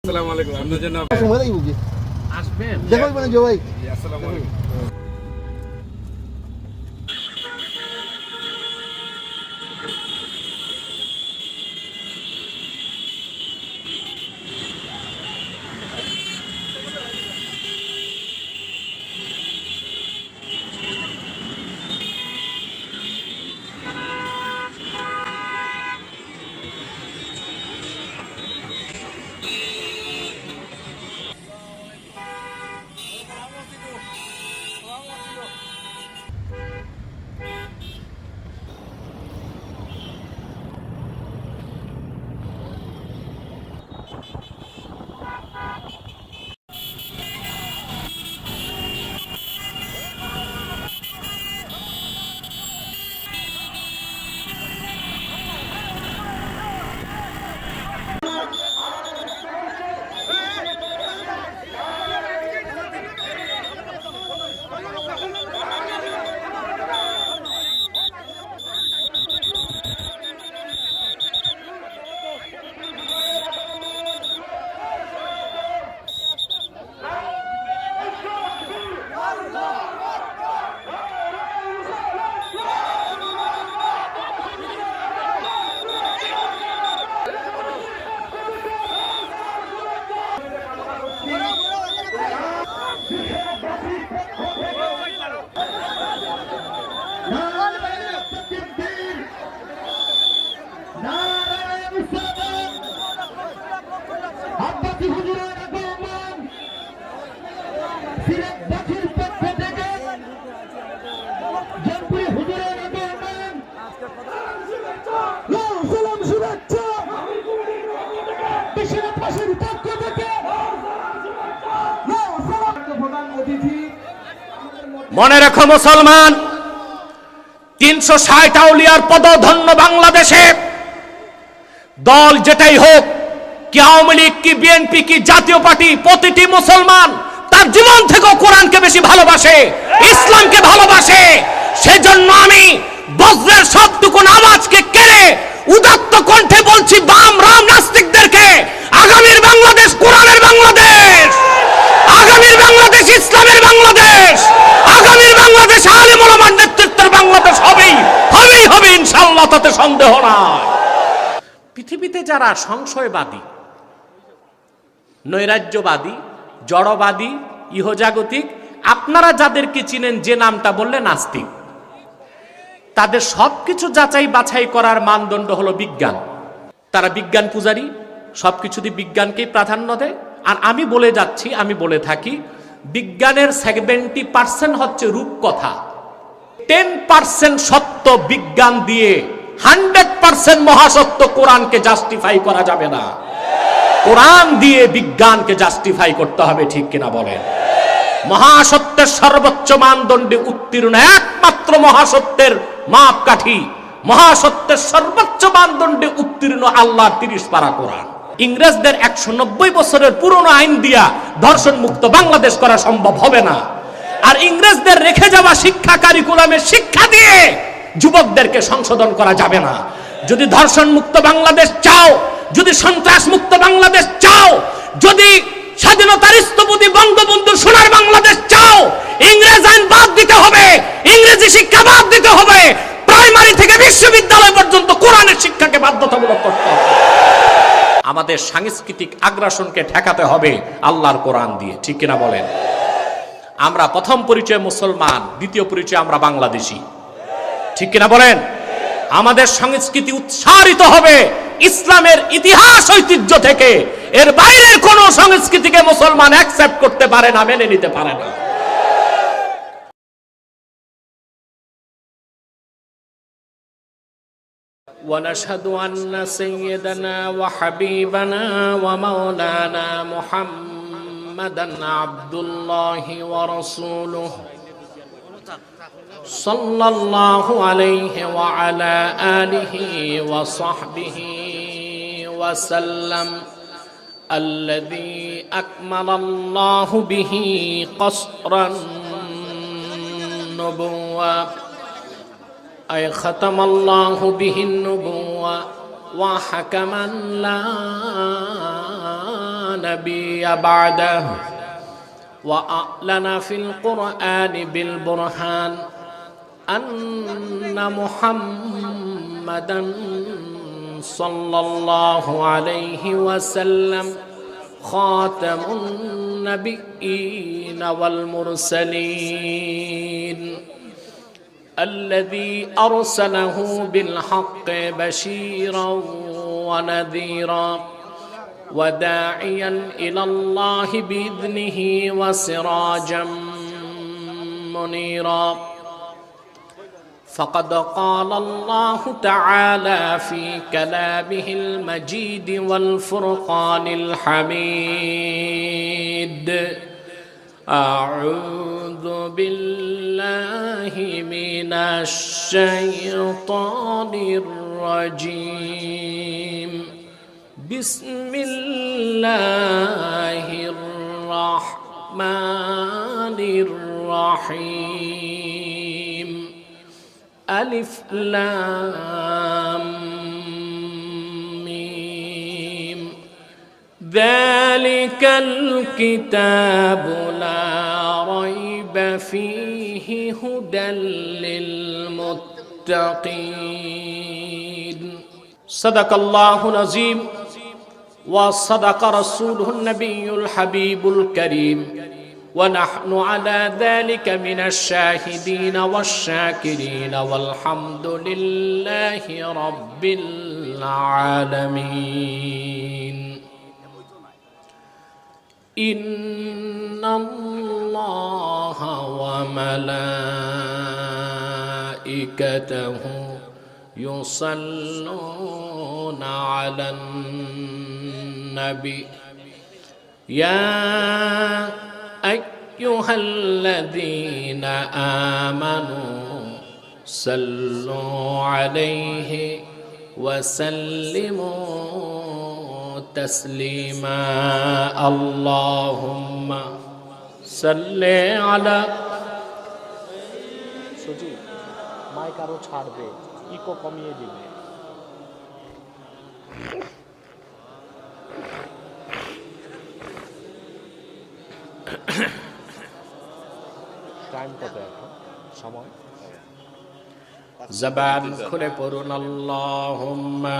আসসালামু আলাইকুম। আপনার জন্য সময় লাগবে কি আসবেন দেখো মানে জয় ভাই আসসালামু আলাইকুম। মনে রেখো মুসলমান, 360 আউলিয়ার পদধন্য বাংলাদেশে দল যেটাই হোক, কি আওয়ামী লীগ কি বিএনপি কি জাতীয় পার্টি, প্রতিটি মুসলমান তার জীবন থেকে কোরআনকে বেশি ভালোবাসে, ইসলামকে ভালোবাসে। সেজন্য আমি বজ্রের সবটুকু আওয়াজকে কেড়ে উদাত্ত কণ্ঠে বলছি বাম রাম নাস্তিকদেরকে, আগামীর বাংলাদেশ কোরআনের বাংলাদেশ, আগামীর বাংলাদেশ ইসলামের বাংলাদেশ, আগামীর বাংলাদেশ আলেম ওলামার নেতৃত্বের বাংলাদেশ হবেই হবেই হবে ইনশাআল্লাহ, তাতে সন্দেহ নাই। পৃথিবীতে যারা সংশয়বাদী, নৈরাজ্যবাদী, জড়বাদী, ইহজাগতিক, আপনারা যাদেরকে চিনেন, যে নামটা বললে নাস্তিক, তাদের সবকিছু যাচাই বাছাই করার মানদণ্ড হলো বিজ্ঞান। তারা বিজ্ঞান পূজারী, সবকিছুতে বিজ্ঞানকেই প্রাধান্য দেয়। আর আমি বলে যাচ্ছি, আমি বলে থাকি, বিজ্ঞানের 70% হচ্ছে রূপকথা, 10% সত্য বিজ্ঞান দিয়ে 100% মহাসত্য কোরআনকে জাস্টিফাই করা যাবে না। কোরআন দিয়ে বিজ্ঞানকে জাস্টিফাই করতে হবে, ঠিক কিনা বলেন? মহাসত্যের সর্বোচ্চ মানদণ্ডে উত্তীর্ণ একমাত্র মহাসত্যের মাপকাঠি, মহাসত্যের সর্বোচ্চ মানদণ্ডে উত্তীর্ণ আল্লাহর 30 পারা কোরআন। ইংরেজদের 190 বছরের পুরনো আইন দিয়া ধর্ষণ মুক্ত বাংলাদেশ করা সম্ভব হবে না। আর ইংরেজদের রেখে যাওয়া শিক্ষা কারিকুলামের শিক্ষা দিয়ে যুবকদেরকে সংশোধন করা যাবে না। যদি ধর্ষণ মুক্ত বাংলাদেশ চাও, যদি সন্ত্রাস মুক্ত বাংলাদেশ চাও, যদি স্বাধীনতার স্থপতি বঙ্গবন্ধু সোনার বাংলাদেশ চাও, ইংরেজ আইন বাদ দিতে হবে, ইংরেজি শিক্ষা বাদ দিতে হবে, প্রাইমারি থেকে বিশ্ববিদ্যালয় পর্যন্ত কোরআনের শিক্ষাকে বাধ্যতামূলক করতে হবে। আমাদের সাংস্কৃতিক আগ্রাসনকে ঠেকাতে হবে আল্লাহর কোরআন দিয়ে, ঠিক কিনা বলেন? আমরা প্রথম পরিচয় মুসলমান, দ্বিতীয় পরিচয় আমরা বাংলাদেশী, ঠিক কিনা বলেন? আমাদের সংস্কৃতি উৎসারিত হবে ইসলামের ইতিহাস ঐতিহ্য থেকে। এর বাইরের কোন সংস্কৃতিকে মুসলমান অ্যাকসেপ্ট করতে পারে না, মেনে নিতে পারে না। ونشهد أن سيدنا وحبيبنا ومولانا محمدا عبد الله ورسوله صلى الله عليه وعلى آله وصحبه وسلم الذي أكمل الله به قصر النبوة أي ختم الله به النبوة وحكما لا نبي بعده وأعلن في القرآن بالبرهان أن محمدا صلى الله عليه وسلم خاتم النبيين والمرسلين الذي أرسله بالحق بشيرا ونذيرا وداعيا إلى الله بإذنه وسراجا منيرا فقد قال الله تعالى في كلامه المجيد والفرقان الحميد أعوذ بالله من الشيطان الرجيم بسم الله الرحمن الرحيم ألف لام ميم ذلك الكتاب لا ريب فيه هدى للمتقين صدق الله العظيم وصدق رسوله النبي الحبيب الكريم ونحن على ذلك من الشاهدين والشاكرين والحمد لله رب العالمين إن الله وملائكته يصلون على النبي يا أيها الذين آمنوا صلوا عليه وسلموا تسليما اللهم صل على সুজি মাইক আরো ছাড়বে ইকো কমিয়ে দিবে টাইম কত এখন সময় জবান খুলে পড়ুন আল্লাহুম্মা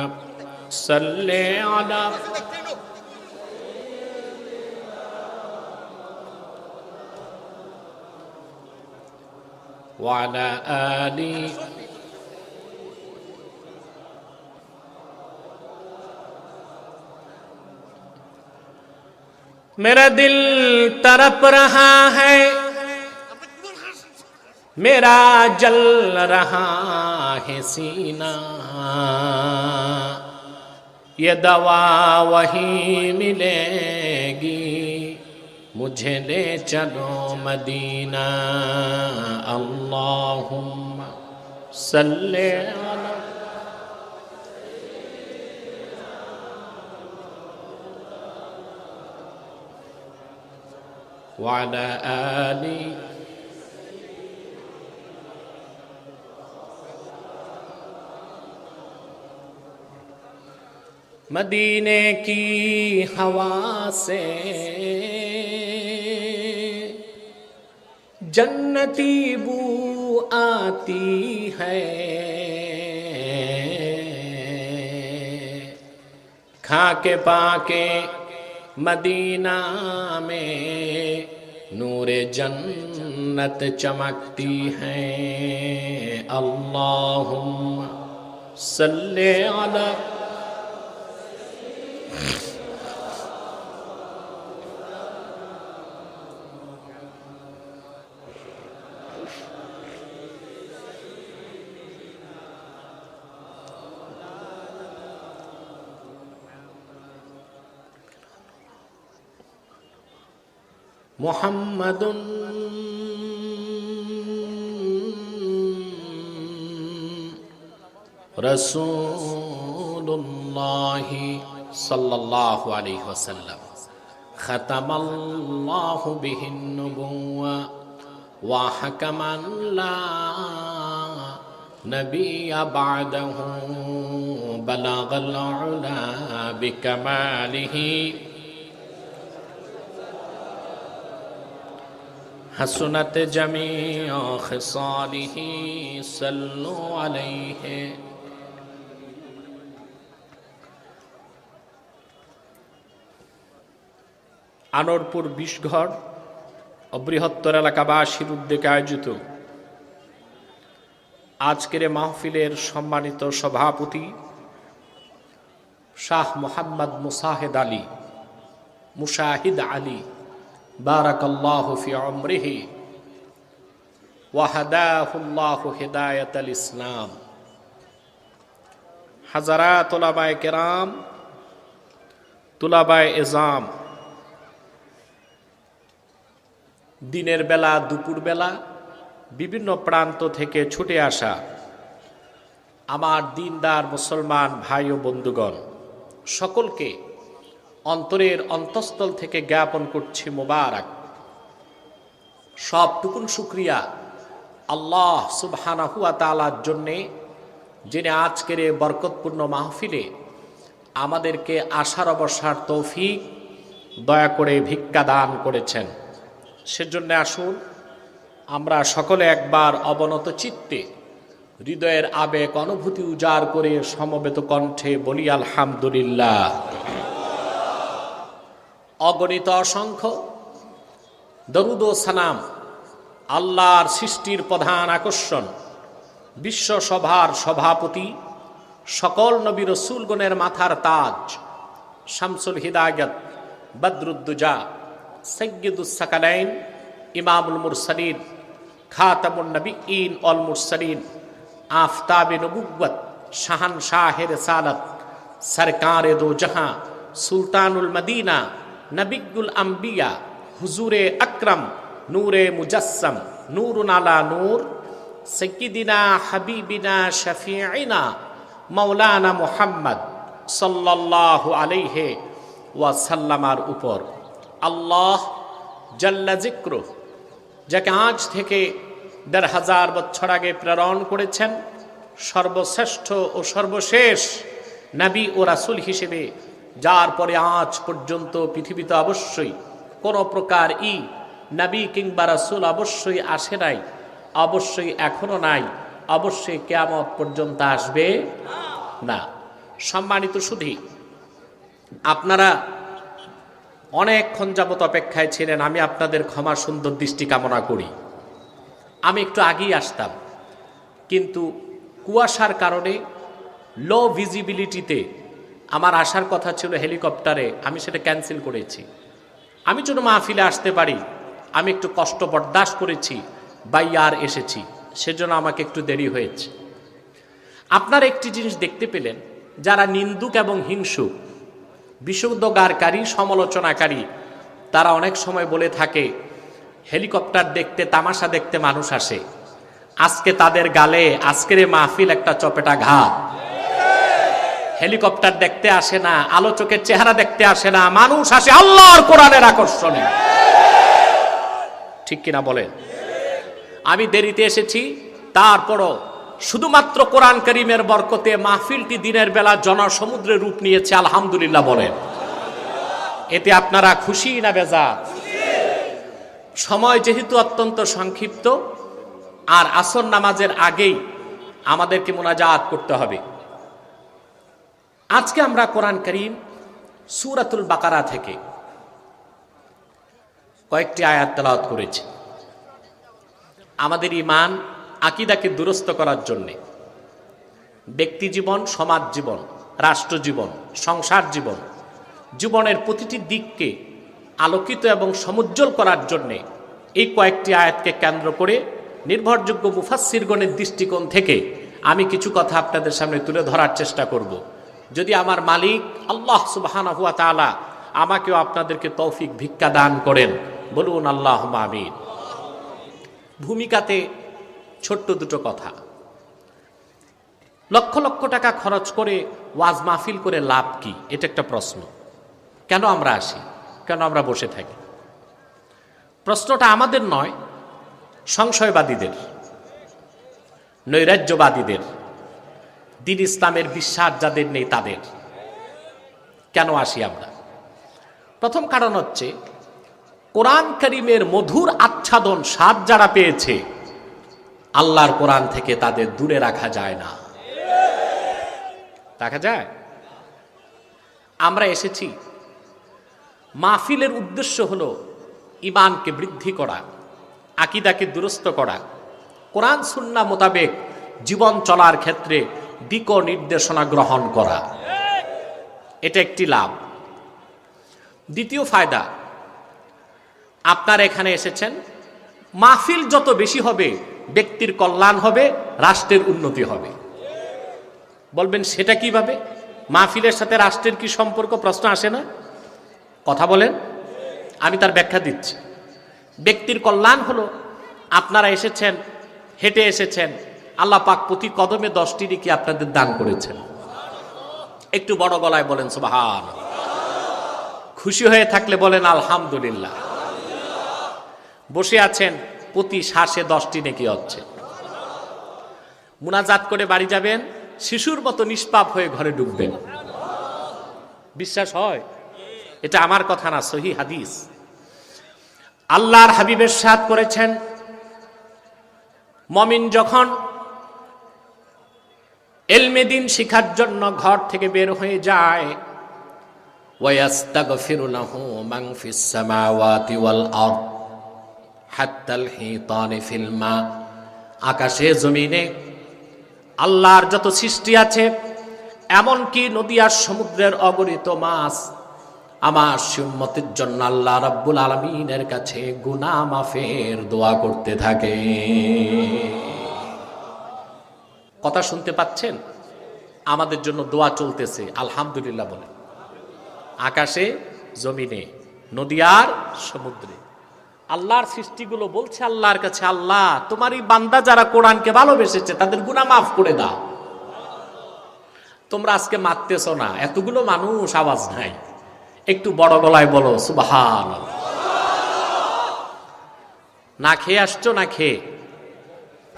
সাল্লি আলা ওয়া আলা আলি मेरा दिल तड़प रहा है मेरा जल रहा है सीना ये दवा वही मिलेगी मुझे ले चलो मदीना अल्लाहुम्मा सल्ले अला وعلى آله मदीने की हवा से जन्नती बू आती है खा के पाके मदीना में नूरे जन्नत चमकती है अल्लाहुम्मा सल्ले अला मुहम्मदुन रसूलुल्लाहि सल्लल्लाहु अलैहि वसल्लम खतमल्लाहु बिहिन नुबुव्वा व हकमन ला नबिय्य बअदहु बलगल उला बिकमालिही حسنت جميع خصاله صلوا عليه আনোরপুর ২০ ঘর ও বৃহত্তর এলাকাবাসীর উদ্যোগে আয়োজিত আজকের মাহফিলের সম্মানিত সভাপতি শাহ মোহাম্মদ মুশাহিদ আলী বারাকাল্লাহু ফি উমরিহি ওয়া হাদাহুল্লাহু হিদায়াতাল ইসলাম, হাজারাত উলামায়ে কেরাম, তুলাবায়ে এজাম, দিনের বেলা দুপুর বেলা বিভিন্ন প্রান্ত থেকে ছুটে আসা আমার দিনদার মুসলমান ভাই ও বন্ধুগণ, সকলকে অন্তরের অন্তঃস্থল থেকে জ্ঞাপন করছি মোবারক। সবটুকুন শুকরিয়া আল্লাহ সুবহানাহু ওয়া তাআলার জন্যে, যিনি আজকের এই বরকতপূর্ণ মাহফিলে আমাদেরকে আশার অবসার তৌফিক দয়া করে ভিক্ষা দান করেছেন। সেজন্য আসুন আমরা সকলে একবার অবনত চিত্তে হৃদয়ের আবেগ অনুভূতি উজাড় করে সমবেত কণ্ঠে বলি আলহামদুলিল্লাহ। অগণিত অসংখ্য দরুদ ও সালাম আল্লাহর সৃষ্টির প্রধান আকর্ষণ, বিশ্বসভার সভাপতি, সকল নবী রাসূলগণের মাথার তাজ, শামসুল হিদায়াত, বদরুদ্দুজা, সাইয়্যিদুস সাকালাইন, ইমামুল মুরসালিন, খাতামুন নবিয়্যিন ওয়াল মুরসালিন, আফতাবে নবুওয়াত, শাহানশাহে রিসালাত, সরকারে দো জাহাঁ, সুলতানুল মদিনা, নবিয়্যুল আম্বিয়া, হুজুরে আকরাম, নূরে মুজাসসাম, নূরুন আলা নূর, সাইয়্যিদিনা হাবিবিনা শাফিঈনা মাওলানা মুহাম্মদ সাল্লাল্লাহু আলাইহি ওয়াসাল্লামার উপর আল্লাহ জাল্লা যিকরুহ, যাকে আজ থেকে ১৫০০ বছর আগে প্রেরণ করেছেন, সর্বশ্রেষ্ঠ ও সর্বশেষ নবী ও রাসূল হিসেবে, যার পরে আজ পর্যন্ত পৃথিবীতে অবশ্যই কোনো প্রকার নবী কিংবা রাসূল অবশ্যই আসে নাই, অবশ্যই এখনো নাই, অবশ্যই কিয়ামত পর্যন্ত আসবে না। সম্মানিত সুধী, আপনারা অনেকক্ষণ যাবত অপেক্ষায় ছিলেন, আমি আপনাদের ক্ষমা সুন্দর দৃষ্টি কামনা করি। আমি একটু আগেই আসতাম, কিন্তু কুয়াশার কারণে লো ভিজিবিলিটিতে আমার আসার কথা ছিল হেলিকপ্টারে, আমি সেটা ক্যান্সেল করেছি। আমি যেন মাহফিলে আসতে পারি, আমি একটু কষ্ট বরদাস্ত করেছি, বাইয়ার এসেছি, সেজন্য আমাকে একটু দেরি হয়েছে। আপনারা একটি জিনিস দেখতে পেলেন, যারা নিন্দুক এবং হিংসুক, বিশুদ্ধগারকারী, সমালোচনাকারী, তারা অনেক সময় বলে থাকে হেলিকপ্টার দেখতে, তামাশা দেখতে মানুষ আসে। আজকে তাদের গালে আজকের এই মাহফিল একটা চপেটা ঘাত। হেলিকপ্টার দেখতে আসে না, আলোচকের চেহারা দেখতে আসে না, মানুষ আসে আল্লাহর কোরআনের আকর্ষণে। ঠিক কিনা বলেন? আমি দেরিতে এসেছি, তারপরও শুধুমাত্র কোরআন কারীমের বরকতে মাহফিলটি দিনের বেলা জনসমুদ্রের রূপ নিয়েছে, আলহামদুলিল্লাহ বলেন। এতে আপনারা খুশি না বেজার? সময় যেহেতু অত্যন্ত সংক্ষিপ্ত, আর আসর নামাজের আগেই আমাদেরকে মুনাজাত করতে হবে। আজকে আমরা কোরআন কারীম সূরাতুল বাকারা থেকে কয়েকটি আয়াত তেলাওয়াত করেছি। আমাদের ঈমান আকীদাকে দুরস্ত করার জন্যে, ব্যক্তি জীবন, সমাজ জীবন, রাষ্ট্র জীবন, সংসার জীবন, জীবনের প্রতিটি দিককে আলোকিত এবং সমুজ্জ্বল করার জন্যে এই কয়েকটি আয়াতকে কেন্দ্র করে নির্ভরযোগ্য মুফাসসিরগণের দৃষ্টিকোণ থেকে আমি কিছু কথা আপনাদের সামনে তুলে ধরার চেষ্টা করব। যদি আমার মালিক আল্লাহ সুবহানাহু ওয়া তাআলা আমাকেও আপনাদেরকে তৌফিক ভিক্ষা দান করেন, বলুন আল্লাহুম্মা আমিন। ভূমিকাতে ছোট্ট দুটো কথা। লক্ষ লক্ষ টাকা খরচ করে ওয়াজ মাহফিল করে লাভ কি? এটা একটা প্রশ্ন। কেন আমরা আসি? কেন আমরা বসে থাকি? প্রশ্নটা আমাদের নয়, সংশয়বাদীদের, নৈরাজ্যবাদীদের, দ্বীন ইসলামের বিশ্বাস যাদের নেই তাদের। কেন আসি আমরা? প্রথম কারণ হচ্ছে কোরআন কারীমের মধুর আচ্ছাদন স্বাদ যারা পেয়েছে, আল্লাহর কোরআন থেকে তাদের দূরে রাখা যায় না। রাখা যায়? আমরা এসেছি, মাহফিলের উদ্দেশ্য হলো ঈমানকে বৃদ্ধি করা, আকীদাকে দুরস্ত করা, কোরআন সুন্নাহ মোতাবেক জীবন চলার ক্ষেত্রে দিক নির্দেশনা গ্রহণ করা। এটা একটি লাভ। দ্বিতীয় ফায়দা, আপনারা এখানে এসেছেন, মাহফিল যত বেশি হবে ব্যক্তির কল্যাণ হবে, রাষ্ট্রের উন্নতি হবে। বলবেন সেটা কিভাবে? মাহফিলের সাথে রাষ্ট্রের কি সম্পর্ক? প্রশ্ন আসে না? কথা বলেন, আমি তার ব্যাখ্যা দিচ্ছি। ব্যক্তির কল্যাণ হলো, আপনারা এসেছেন, হেঁটে এসেছেন, আল্লাহ পাক প্রতি কদমে 10টি নেকি আপনাদের দান করেছেন। একটু বড় গলায় বলেন সুবহানাল্লাহ। খুশি হয়ে থাকলে বলেন আলহামদুলিল্লাহ। বসে আছেন, প্রতি শ্বাসে 10টি নেকি হচ্ছে। মুনাজাত করে বাড়ি যাবেন, শিশুর মতো নিষ্পাপ হয়ে ঘরে ঢুকবেন। বিশ্বাস হয়? এটা আমার কথা না, সহিহ হাদিস। আল্লাহর হাবিব ইরশাদ করেছেন, মুমিন যখন ইলমে দ্বীন শিখার জন্য ঘর থেকে বের হয়ে যায়, ওয়ায়াস্তাগফিরু লাহু মান ফিস সামাওয়াতি ওয়াল আরদ হাত্তাল হিতানি ফিল মা, আকাশে জমিনে আল্লাহর যত সৃষ্টি আছে, এমনকি নদী আর সমুদ্রের অগণিত মাছ, আমার উম্মতের জন্য আল্লাহ রাব্বুল আলামিনের কাছে গুনাহ মাফের দোয়া করতে থাকে। কথা শুনতে পাচ্ছেন? আমাদের জন্য দোয়া চলতেছে, আলহামদুলিল্লাহ বলে। আকাশে জমিনে নদী আর সমুদ্রে আল্লাহর সৃষ্টিগুলো বলছে আল্লাহর কাছে, আল্লাহ তোমারই বান্দা যারা কোরআনকে ভালোবেসেছে তাদের গুনাহ মাফ করে দাও। তোমরা আজকে মারতেছ না, এতগুলো মানুষ, আওয়াজ নাই, একটু বড় গলায় বলো সুবহানাল্লাহ। না খেয়ে আসছো? না খেয়ে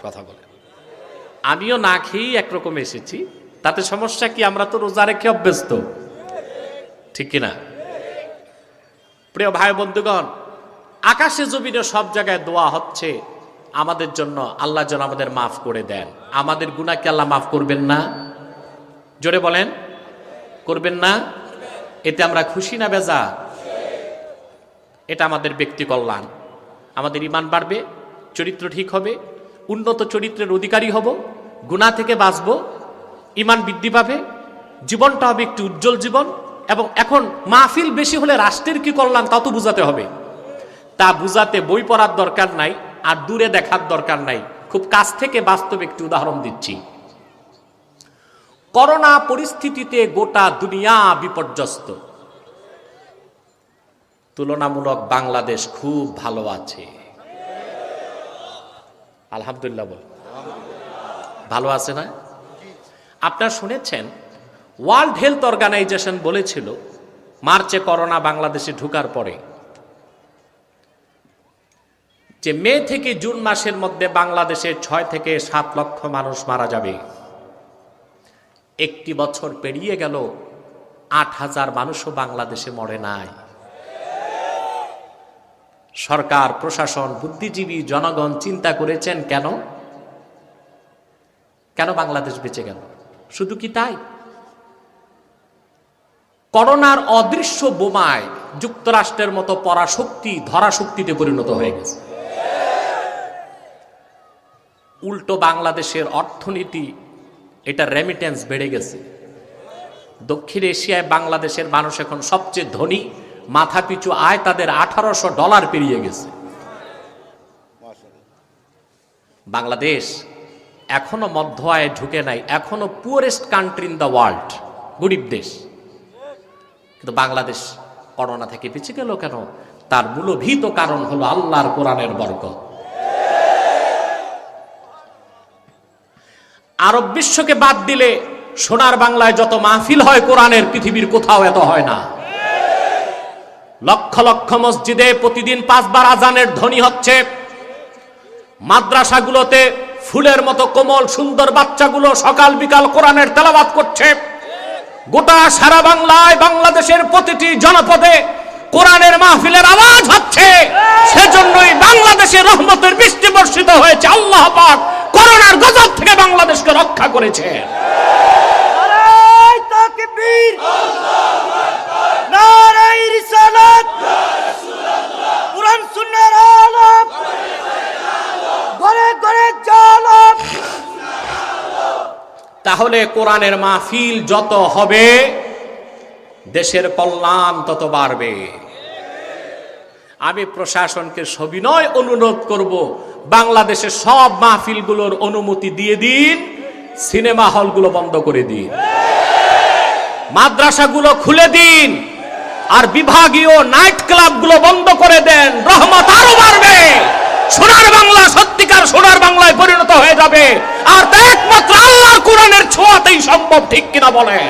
কথা বলে। আমিও না খেয়েই একরকম এসেছি, তাতে সমস্যা কি? আমরা তো রোজা রেখে অভ্যস্ত, ঠিক কিনা? প্রিয় ভাই বন্ধুগণ, আকাশে জমিনে সব জায়গায় দোয়া হচ্ছে আমাদের জন্য, আল্লাহ যেন আমাদের মাফ করে দেন। আমাদের গুনাহ কি আল্লাহ মাফ করবেন না? জোরে বলেন, করবেন না? এতে আমরা খুশি না বেজা? এটা আমাদের ব্যক্তি কল্যাণ, আমাদের ঈমান বাড়বে, চরিত্র ঠিক হবে, উন্নত চরিত্রের অধিকারী হব, গুনাহ থেকে বাঁচব, ঈমান বৃদ্ধি পাবে, জীবনটা হবে একটি উজ্জ্বল জীবন। এবং এখন মাহফিল বেশি হলে রাষ্ট্রের কি কল্যাণ তা তো বুঝাতে হবে। তা বুঝাতে বই পড়ার দরকার নাই, আর দূরে দেখার দরকার নাই, খুব কাছ থেকে বাস্তব একটি উদাহরণ দিচ্ছি। করোনা পরিস্থিতিতে গোটা দুনিয়া বিপর্যস্ত, তুলনামূলক বাংলাদেশ খুব ভালো আছে। আলহামদুলিল্লাহ বল, ভালো আছে না? আপনারা শুনেছেন, ওয়ার্ল্ড হেলথ অর্গানাইজেশন বলেছিল মার্চে করোনা বাংলাদেশে ঢোকার পরে যে মে থেকে জুন মাসের মধ্যে বাংলাদেশে 6 থেকে 7 লক্ষ মানুষ মারা যাবে। একটি বছর পেরিয়ে গেল, 8,000 মানুষও বাংলাদেশে মরে নাই। সরকার, প্রশাসন, বুদ্ধিজীবী, জনগণ চিন্তা করেছেন কেন কেন বাংলাদেশ বেঁচে গেল? শুধু কি তাই? করোনার অদৃশ্য বোমায় যুক্তরাষ্ট্রের মতো পরাশক্তি ধরাশক্তিতে পরিণত হয়ে গেছে। উল্টো বাংলাদেশের অর্থনীতি, এটা রেমিটেন্স বেড়ে গেছে। দক্ষিণ এশিয়ায় বাংলাদেশের মানুষ এখন সবচেয়ে ধনী, মাথাপিছু আয় তাদের $1800 পেরিয়ে গেছে। বাংলাদেশ এখনো মধ্য আয়ে ঢুকে নাই, এখনো poorest country in the world, গরিব দেশ। কিন্তু বাংলাদেশ করোনা থেকে বেঁচে গেল কেন? তার মূলভূত কারণ হলো আল্লাহর কোরআনের বরকত। আরব বিশ্বকে বাদ দিলে সোনার বাংলায় যত মাহফিল হয় কোরআনের, পৃথিবীর কোথাও এত হয় না। লক্ষ লক্ষ মসজিদে প্রতিদিন 5 বার আজানের ধ্বনি হচ্ছে। মাদ্রাসাগুলোতে ফুলের মতো কোমল সুন্দর বাচ্চাগুলো সকাল বিকাল কোরআনের তেলাওয়াত করছে। গোটা সারা বাংলায়, বাংলাদেশের প্রতিটি জনপদে কোরআনের মাহফিলের আওয়াজ হচ্ছে, সেজন্যই বাংলাদেশে রহমতের বৃষ্টি বর্ষিত হয়েছে। আল্লাহ পাক করোনার গজব থেকে বাংলাদেশকে রক্ষা করেছে। নারায়ে তাকবীর, নারায়ে রিসালাত, কুরআন সুন্নাহর আলো, ঘরে ঘরে জালো। তাহলে কোরআনের মাহফিল যত হবে দেশের কল্যাণ তত বাড়বে। আমি প্রশাসনকে সবিনয় অনুরোধ করব, বাংলাদেশের সব মাহফিলগুলোর অনুমতি দিয়ে দিন, সিনেমা হলগুলো বন্ধ করে দিন, মাদ্রাসাগুলো খুলে দিন, আর বিভাগীয় নাইট ক্লাবগুলো বন্ধ করে দেন। রহমত আরো বাড়বে, সোনার বাংলা সত্যিকার সোনার বাংলায় পরিণত হয়ে যাবে। আর তা একমাত্র আল্লাহর কোরআনের ছোঁয়াতেই সম্ভব, ঠিক কিনা বলেন?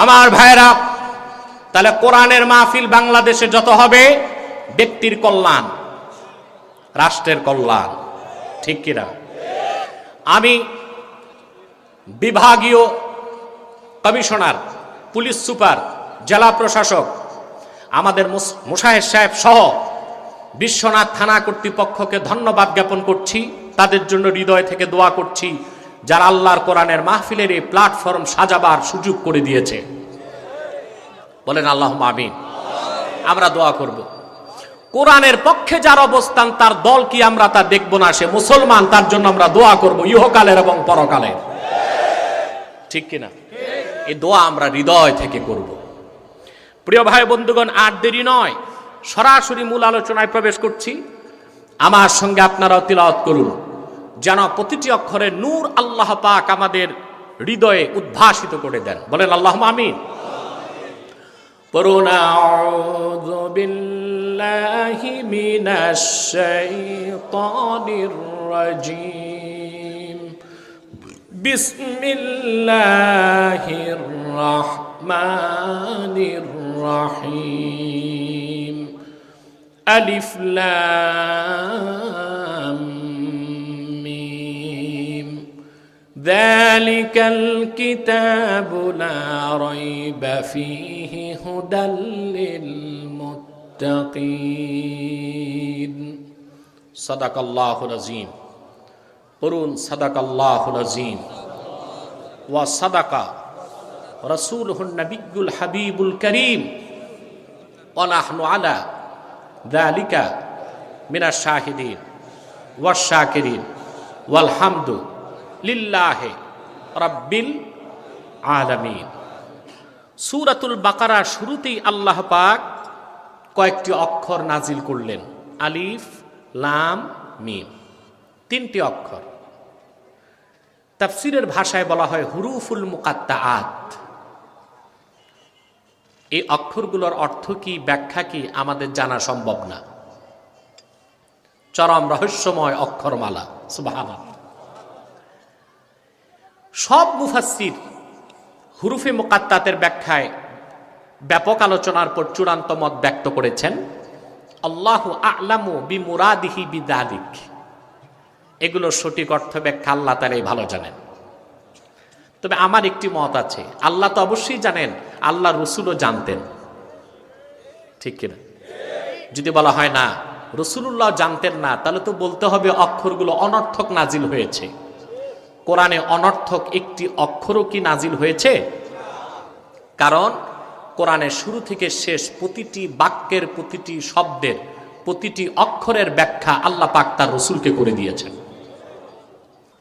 আমার ভাইরা, তাহলে কোরআনের মাহফিল বাংলাদেশে যত হবে, ব্যক্তির কল্যাণ, রাষ্ট্রের কল্যাণ, ঠিক কিনা? আমি বিভাগীয় কমিশনার, পুলিশ সুপার, জেলা প্রশাসক, আমাদের মুশাহেদ সাহেব সহ বিশ্বনাথ থানা কর্তৃপক্ষকে ধন্যবাদ জ্ঞাপন করছি। তাদের জন্য হৃদয় থেকে দোয়া করছি, যারা আল্লাহর কোরআনের মাহফিলের এই প্ল্যাটফর্ম সাজাবার সুযোগ করে দিয়েছে। বলেন আল্লাহুম্মা আমিন। আমরা দোয়া করব। কোরআনের পক্ষে যার অবস্থান, তার দল কি আমরা তা দেখব না, সে মুসলমান, তার জন্য আমরা দোয়া করব ইহকালের এবং পরকালের, ঠিক কিনা? এই দোয়া আমরা হৃদয় থেকে করব। প্রিয় ভাই বন্ধুগণ, আর দেরি নয়, সরাসরি মূল আলোচনায় প্রবেশ করছি। আমার সঙ্গে আপনারাও তিলাওয়াত করুন, যেন প্রতিটি অক্ষরে নূর আল্লাহ পাক আমাদের হৃদয়ে উদ্ভাসিত করে দেন। বলেন আল্লাহুম্মা আমিন। পড়ুন আউযু বিল্লাহি মিনাশ শাইতানির রাজীম, বিসমিল্লাহির রাহমানির রাহিম, আলিফ লাম মিম, যালিকাল কিতাবু লা রাইবা ফীহি হুদাল লিল মুত্তাকিন। সাদাকাল্লাহুল আযীম। পড়ুন সাদাকাল্লাহুল আযীম। ওয়া সাদাকা রাসূলুহুন নাবিয়্যুল হাবিবুল কারীম, ওয়া নাহনু আলা যালিকা মিনাশ শাহিদিন ওয়াশ শাকিরিন ওয়াল হামদু লিল্লাহি রাব্বিল আলামিন। সূরাতুল বাকারার শুরুতেই আল্লাহ পাক কয়েকটি অক্ষর নাজিল করলেন, আলিফ লাম মিম, তিনটি অক্ষর। তাফসীরের ভাষায় বলা হয় হুরুফুল মুকাত্তাআত। এই অক্ষরগুলোর অর্থ কি, ব্যাখ্যা কি, আমাদের জানা সম্ভব না। চরম রহস্যময় অক্ষরমালা, সুবহানাল্লাহ। সব মুফাসসির হুরুফে মুকাত্তাতের ব্যাখ্যায় ব্যাপক আলোচনার পর চূড়ান্ত মত ব্যক্ত করেছেন। আল্লাহু আ'লামু বিমুরাদিহি বিযালিক। এগুলোর সঠিক অর্থ ব্যাখ্যা আল্লাহ তাআলাই ভালো জানেন। তবে আমার একটি মত আছে, আল্লাহ তো অবশ্যই জানেন, আল্লাহ রসুলও জানতেন, ঠিক কিনা? যদি বলা হয় না রসুলুল্লাহ জানতেন না, তাহলে তো বলতে হবে অক্ষরগুলো অনর্থক নাজিল হয়েছে। কোরআনে অনর্থক একটি অক্ষরও কি নাজিল হয়েছে? কারণ কোরআনের শুরু থেকে শেষ প্রতিটি বাক্যের, প্রতিটি শব্দের, প্রতিটি অক্ষরের ব্যাখ্যা আল্লাহ পাক তার রসুলকে করে দিয়েছেন।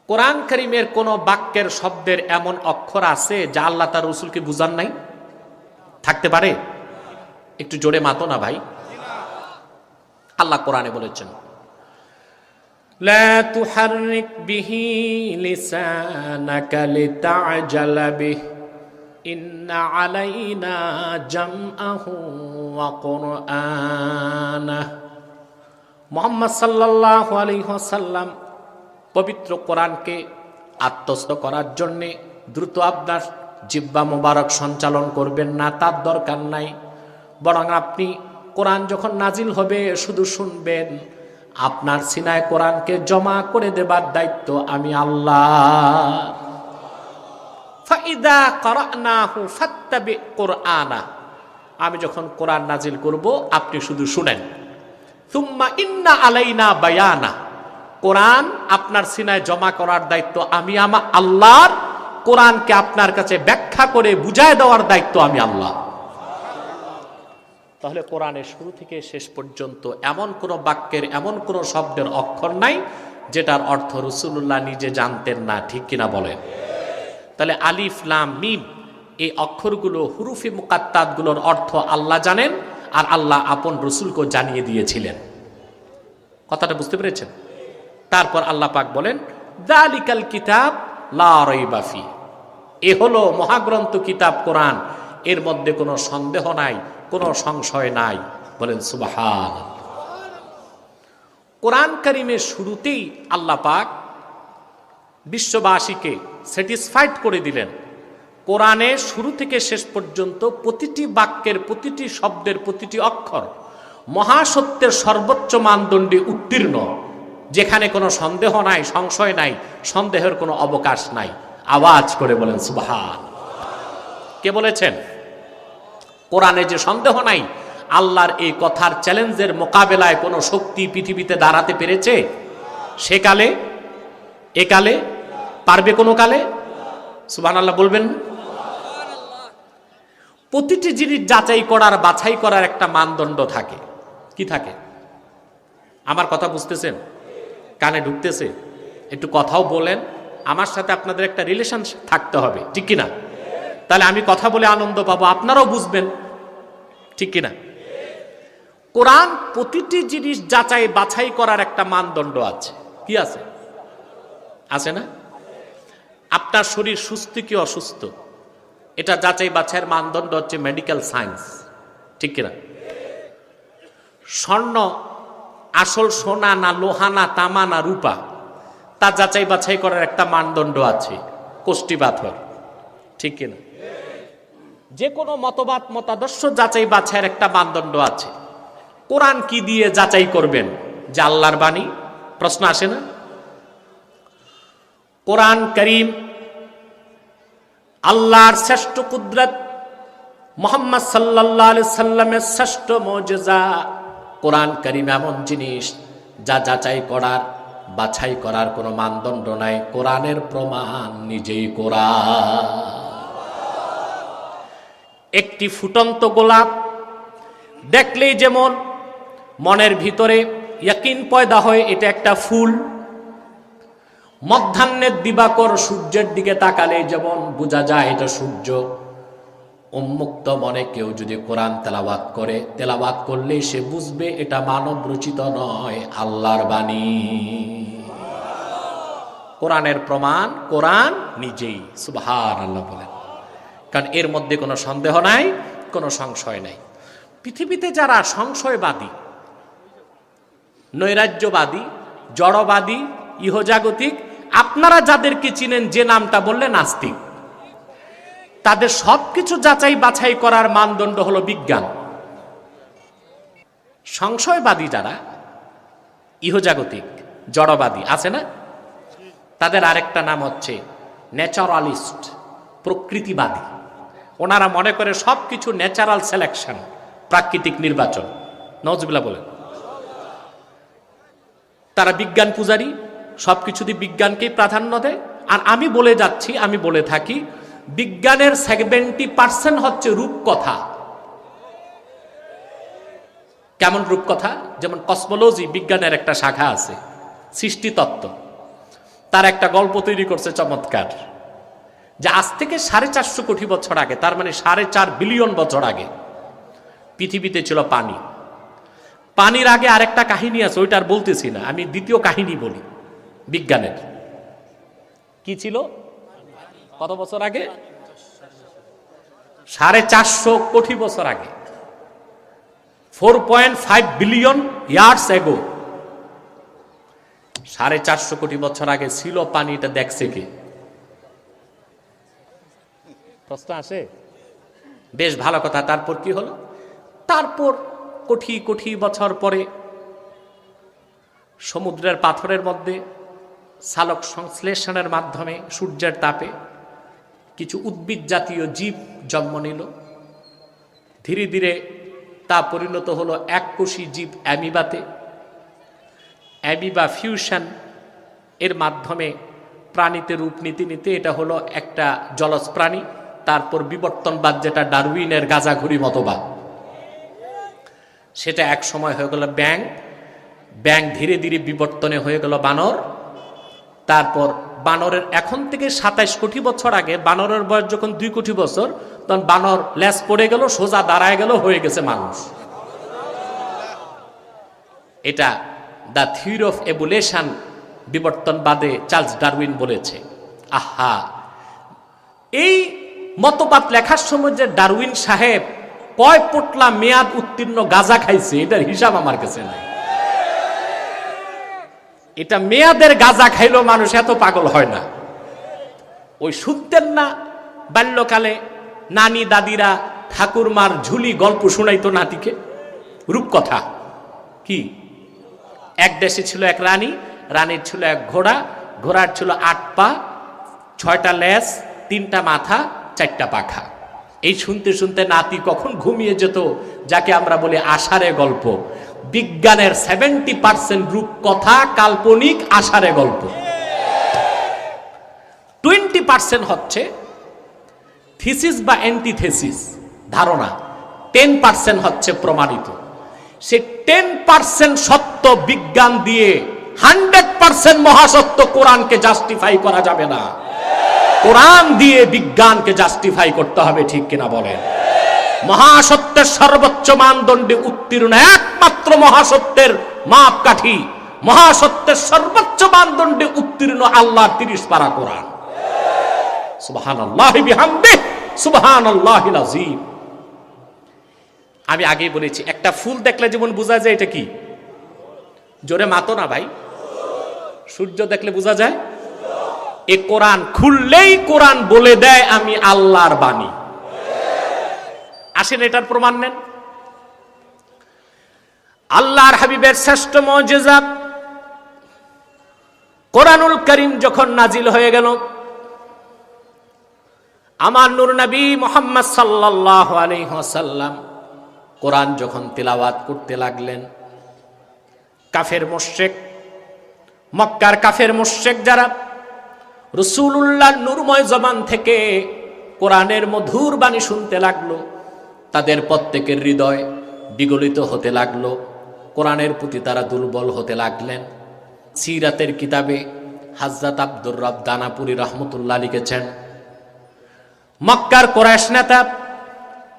কোরআন কারীমের কোন বাক্যের শব্দের এমন অক্ষর আছে যা আল্লাহ তার রসুলকে বুঝান নাই? থাকতে পারে? একটু জোরে মাতো না ভাই। আল্লাহ কোরআনে বলেছেন, লা তুহাররিক বিহি লিসানাকা লিতা'জালা বিহি ইন্না আলাইনা জামআহু ওয়া কুরআনাহ। মুহাম্মদ সাল্লাল্লাহু আলাইহি ওয়াসাল্লাম পবিত্র কোরআনকে আত্মস্থ করার জন্যে দ্রুত আপনার জিহ্বা মোবারক সঞ্চালন করবেন না, তার দরকার নাই। বরং আপনি কোরআন যখন নাজিল হবে শুধু শুনবেন আপনার সিনায় কোরআনকে জমা করে দেবার দায়িত্ব আমি আল্লাহ। ফাইদা ক্বরানাহু ফাত্তাবি কুরআনা, আমি যখন কোরআন নাজিল করব আপনি শুধু শুনেন। সুম্মা ইন্না আলাইনা বায়ানা, কোরআন আপনার সিনায় জমা করার দায়িত্ব আমি আমার আল্লাহর, কোরআনকে আপনার কাছে ব্যাখ্যা করে বুঝায় দেওয়ার দায়িত্ব আমি আল্লাহ। তাহলে কোরআনের শুরু থেকে শেষ পর্যন্ত এমন কোন বাক্যের, এমন কোন শব্দের অক্ষর নাই যেটার অর্থ রাসূলুল্লাহ নিজে জানতেন না, ঠিক কিনা বলেন? তাহলে আলিফ লাম মিম এই অক্ষরগুলো, হুরুফে মুকাত্তাতগুলোর অর্থ আল্লাহ জানেন, আর আল্লাহ আপন রসুলকে জানিয়ে দিয়েছিলেন। কথাটা বুঝতে পেরেছেন? তারপর আল্লাহ পাক বলেন যালিকাল কিতাব লা রাইবা ফি, এ হলো মহাগ্রন্থ কিতাব কোরআন, এর মধ্যে কোনো সন্দেহ নাই, কোনো সংশয় নাই। বলেন সুবহানাল্লাহ। কোরআন কারীমের শুরুতেই আল্লাহ পাক বিশ্ববাসীকে স্যাটিসফাইড করে দিলেন, কোরআনের শুরু থেকে শেষ পর্যন্ত প্রতিটি বাক্যের, প্রতিটি শব্দের, প্রতিটি অক্ষর মহাসত্যের সর্বোচ্চ মানদণ্ডে উত্তীর্ণ, যেখানে কোনো সন্দেহ নাই, সংশয় নাই, সন্দেহের কোনো অবকাশ নাই। আওয়াজ করে বলেন সুবহান। কে বলেছেন? কোরআনে যে সন্দেহ নাই, আল্লাহর এই কথার চ্যালেঞ্জের মোকাবেলায় কোনো শক্তি পৃথিবীতে দাঁড়াতে পেরেছে? সেকালে, একালে, পারবে কোনো কালে? সুবহানাল্লাহ বলবেন। প্রতিটি জিনিস যাচাই করার, বাছাই করার একটা মানদণ্ড থাকে। কি থাকে? আমার কথা বুঝতেছেন? কানে ঢুকতেছে? একটু কথাও বলেন, আমার সাথে আপনাদের একটা রিলেশন থাকতে হবে, ঠিক কিনা? তাহলে আমি কথা বলে আনন্দ পাবো, আপনারাও বুঝবেন, ঠিক কিনা? কোরআন প্রতিটি জিনিস যাচাই বাছাই করার একটা মানদণ্ড আছে। কি আছে? আছে না? আপনার শরীর সুস্থ কি অসুস্থ, এটা যাচাই বাছাইয়ের মানদণ্ড হচ্ছে মেডিকেল সায়েন্স, ঠিক কিনা? স্বর্ণ আসল সোনা না লোহা না তামা না রূপা, তা যাচাই বাছাই করার একটা মানদণ্ড আছে, কোষ্টি পাথর, ঠিক কিনা? যে কোনো মতবাদ, মতাদর্শ যাচাই বাছাইয়ের একটা মানদণ্ড আছে। কোরআন কি দিয়ে যাচাই করবেন যে আল্লাহর বাণী? প্রশ্ন আসে না? কোরআন কারীম আল্লাহর শ্রেষ্ঠ কুদরত, মুহাম্মদ সাল্লাল্লাহু আলাইহি সাল্লামের শ্রেষ্ঠ মুজিজা। কোরআন কারীম এমন জিনিস যা যাচাই করার, বাছাই করার কোনো মানদণ্ড নাই। কোরআনের প্রমাণ নিজেই কোরআন। একটি ফুটন্ত গোলাপ দেখলেই যেমন মনের ভিতরে ইয়াকিন পয়দা হয় এটা একটা ফুল, মধ্যাহ্নের দিবাকর সূর্যের দিকে তাকালে যেমন বোঝা যায় এটা সূর্য, উন্মুক্ত মনে কেউ যদি কোরআন তেলাওয়াত করে, তেলাওয়াত করলে সে বুঝবে এটা মানব রচিত নয়, আল্লাহর বাণী। কোরআনের প্রমাণ কোরআন নিজেই, সুবহানাল্লাহ বলেন। কারণ এর মধ্যে কোনো সন্দেহ নাই, কোনো সংশয় নাই। পৃথিবীতে যারা সংশয়বাদী, নৈরাজ্যবাদী, জড়বাদী, ইহজাগতিক, আপনারা যাদেরকে চিনেন যে নামটা বললে নাস্তিক, তাদের সবকিছু যাচাই বাছাই করার মানদণ্ড হলো বিজ্ঞান। সংশয়বাদী যারা, ইহজাগতিক, জড়বাদী আছে না, তাদের আরেকটা নাম হচ্ছে ন্যাচারালিস্ট, প্রকৃতিবাদী। ওনারা মনে করে সবকিছু ন্যাচারাল সিলেকশন, প্রাকৃতিক নির্বাচন। নাউজুবিল্লাহ বলেন। তারা বিজ্ঞান পূজারী, সবকিছুতে বিজ্ঞানকেই প্রাধান্য দেয়। আর আমি বলে যাচ্ছি, আমি বলে থাকি, বিজ্ঞানের 70% হচ্ছে রূপকথা। কেমন রূপকথা? যেমন কসমোলজি বিজ্ঞানের একটা শাখা আছে, সৃষ্টিতত্ত্ব। তার একটা গল্প তৈরি করছে চমৎকার, যে আজ থেকে 450 কোটি বছর আগে, তার মানে 4.5 বিলিয়ন বছর আগে পৃথিবীতে ছিল পানি। পানির আগে আরেকটা কাহিনী আছে, ওইটা আর বলতেছি না, আমি দ্বিতীয় কাহিনী বলি বিজ্ঞানের। কি ছিল? কত বছর আগে? 450 কোটি বছর আগে, 4.5 বিলিয়ন ইয়ার্স এগো। 450 কোটি বছর আগে ছিল পানি, এটা দেখছে কে? প্রশ্ন আসে? বেশ ভালো কথা। তারপর কি হলো? তারপর কোটি কোটি বছর পরে সমুদ্রের পাথরের মধ্যে সালোক সংশ্লেষণের মাধ্যমে সূর্যের তাপে কিছু উদ্ভিদ জাতীয় জীব জন্ম নিল। ধীরে ধীরে তা পরিণত হলো এককোষী জীব অ্যামিবাতে। অ্যামিবা ফিউশন এর মাধ্যমে প্রাণীতে রূপ নিতে নিতে এটা হলো একটা জলজ প্রাণী। তারপর বিবর্তনবাদ, যেটা ডারউইনের গাঁজাঘুরি মতবাদ, সেটা এক সময় হয়ে গেল ব্যাঙ। ব্যাঙ ধীরে ধীরে বিবর্তনে হয়ে গেল বানর। তারপর বানরের এখন থেকে ২৭ কোটি বছর আগে, বানরের বয়স যখন ২ কোটি বছর, তখন বানর ল্যাস পড়ে গেল, সোজা দাঁড়ায় গেল, হয়ে গেছে মানুষ। এটা দ্য থিওরি অফ এভোলিউশন বিবর্তনবাদে চার্লস ডারউইন বলেছে। আহা, এই মতবাদ লেখার সময় যে ডারউইন সাহেব কয় পোটলা মেয়াদ উত্তীর্ণ গাঁজা খাইছে, এটার হিসাব আমার কাছে নাই। এটা মেয়াদের গাঁজা খাইলেও মানুষ এত পাগল হয় না। ওই শুনতেন না বাল্যকালে নানি দাদিরা ঠাকুরমার ঝুলি গল্প শোনাইতো নাতিকে, রূপকথা। কি, এক দেশে ছিল এক রানী, রানীর ছিল এক ঘোড়া, ঘোড়ার ছিল ৮ পা, ৬টা লেজ, 3টা মাথা, 4টা পাখা। এই শুনতে শুনতে নাতি কখন ঘুমিয়ে যেত, যাকে আমরা বলি আষাঢ়ে গল্প। বিজ্ঞানের 70% রূপকথা কাল্পনিক আষাঢ়ে গল্প, 20% হচ্ছে থিসিস বা অ্যান্টিথেসিস ধারণা, 10% হচ্ছে প্রমাণিত। সে 10% সত্য বিজ্ঞান দিয়ে 100% মহাসত্য কোরআনকে জাস্টিফাই করা যাবে না। কোরআন দিয়ে বিজ্ঞানকে জাস্টিফাই করতে হবে, ঠিক কিনা বলেন? মহাসত্যের সর্বোচ্চ মানদণ্ডে উত্তীর্ণ একমাত্র মহাসত্যের মাপকাঠি, মহাসত্যের সর্বোচ্চ মানদণ্ডে উত্তীর্ণ আল্লাহর 30 পারা কোরআন। সুবহানাল্লাহি বিহামদিহি, সুবহানাল্লাহিল আযীম। আমি আগেই বলেছি, একটা ফুল দেখলে যেমন বোঝা যায় এটা কি, জোরে মাতো না ভাই, সূর্য দেখলে বোঝা যায়। এ কোরআন খুললেই কোরআন বলে দেয় আমি আল্লাহর বাণী। আসেন এটার প্রমাণ নেন। আল্লাহর হাবিবের শ্রেষ্ঠ মুজিজা কোরআনুল কারীম যখন নাজিল হয়ে গেল, আমার নূর নবী মুহাম্মদ সাল্লাল্লাহু আলাইহি ওয়াসাল্লাম কোরআন যখন তিলাওয়াত করতে লাগলেন, কাফের মুশরিক, মক্কার কাফের মুশরিক যারা রাসূলুল্লাহর নূরময় জবান থেকে কোরআনের মধুর বাণী শুনতে লাগলো, তাদের প্রত্যেকের হৃদয় বিগলিত হতে লাগলো, কোরআনের প্রতি তারা দুর্বল হতে লাগলেন। সিরাতের কিতাবে হযরত আব্দুর রব দানাপুরী রহমতুল্লাহ লিখেছেন, মক্কার কুরাইশ নেতা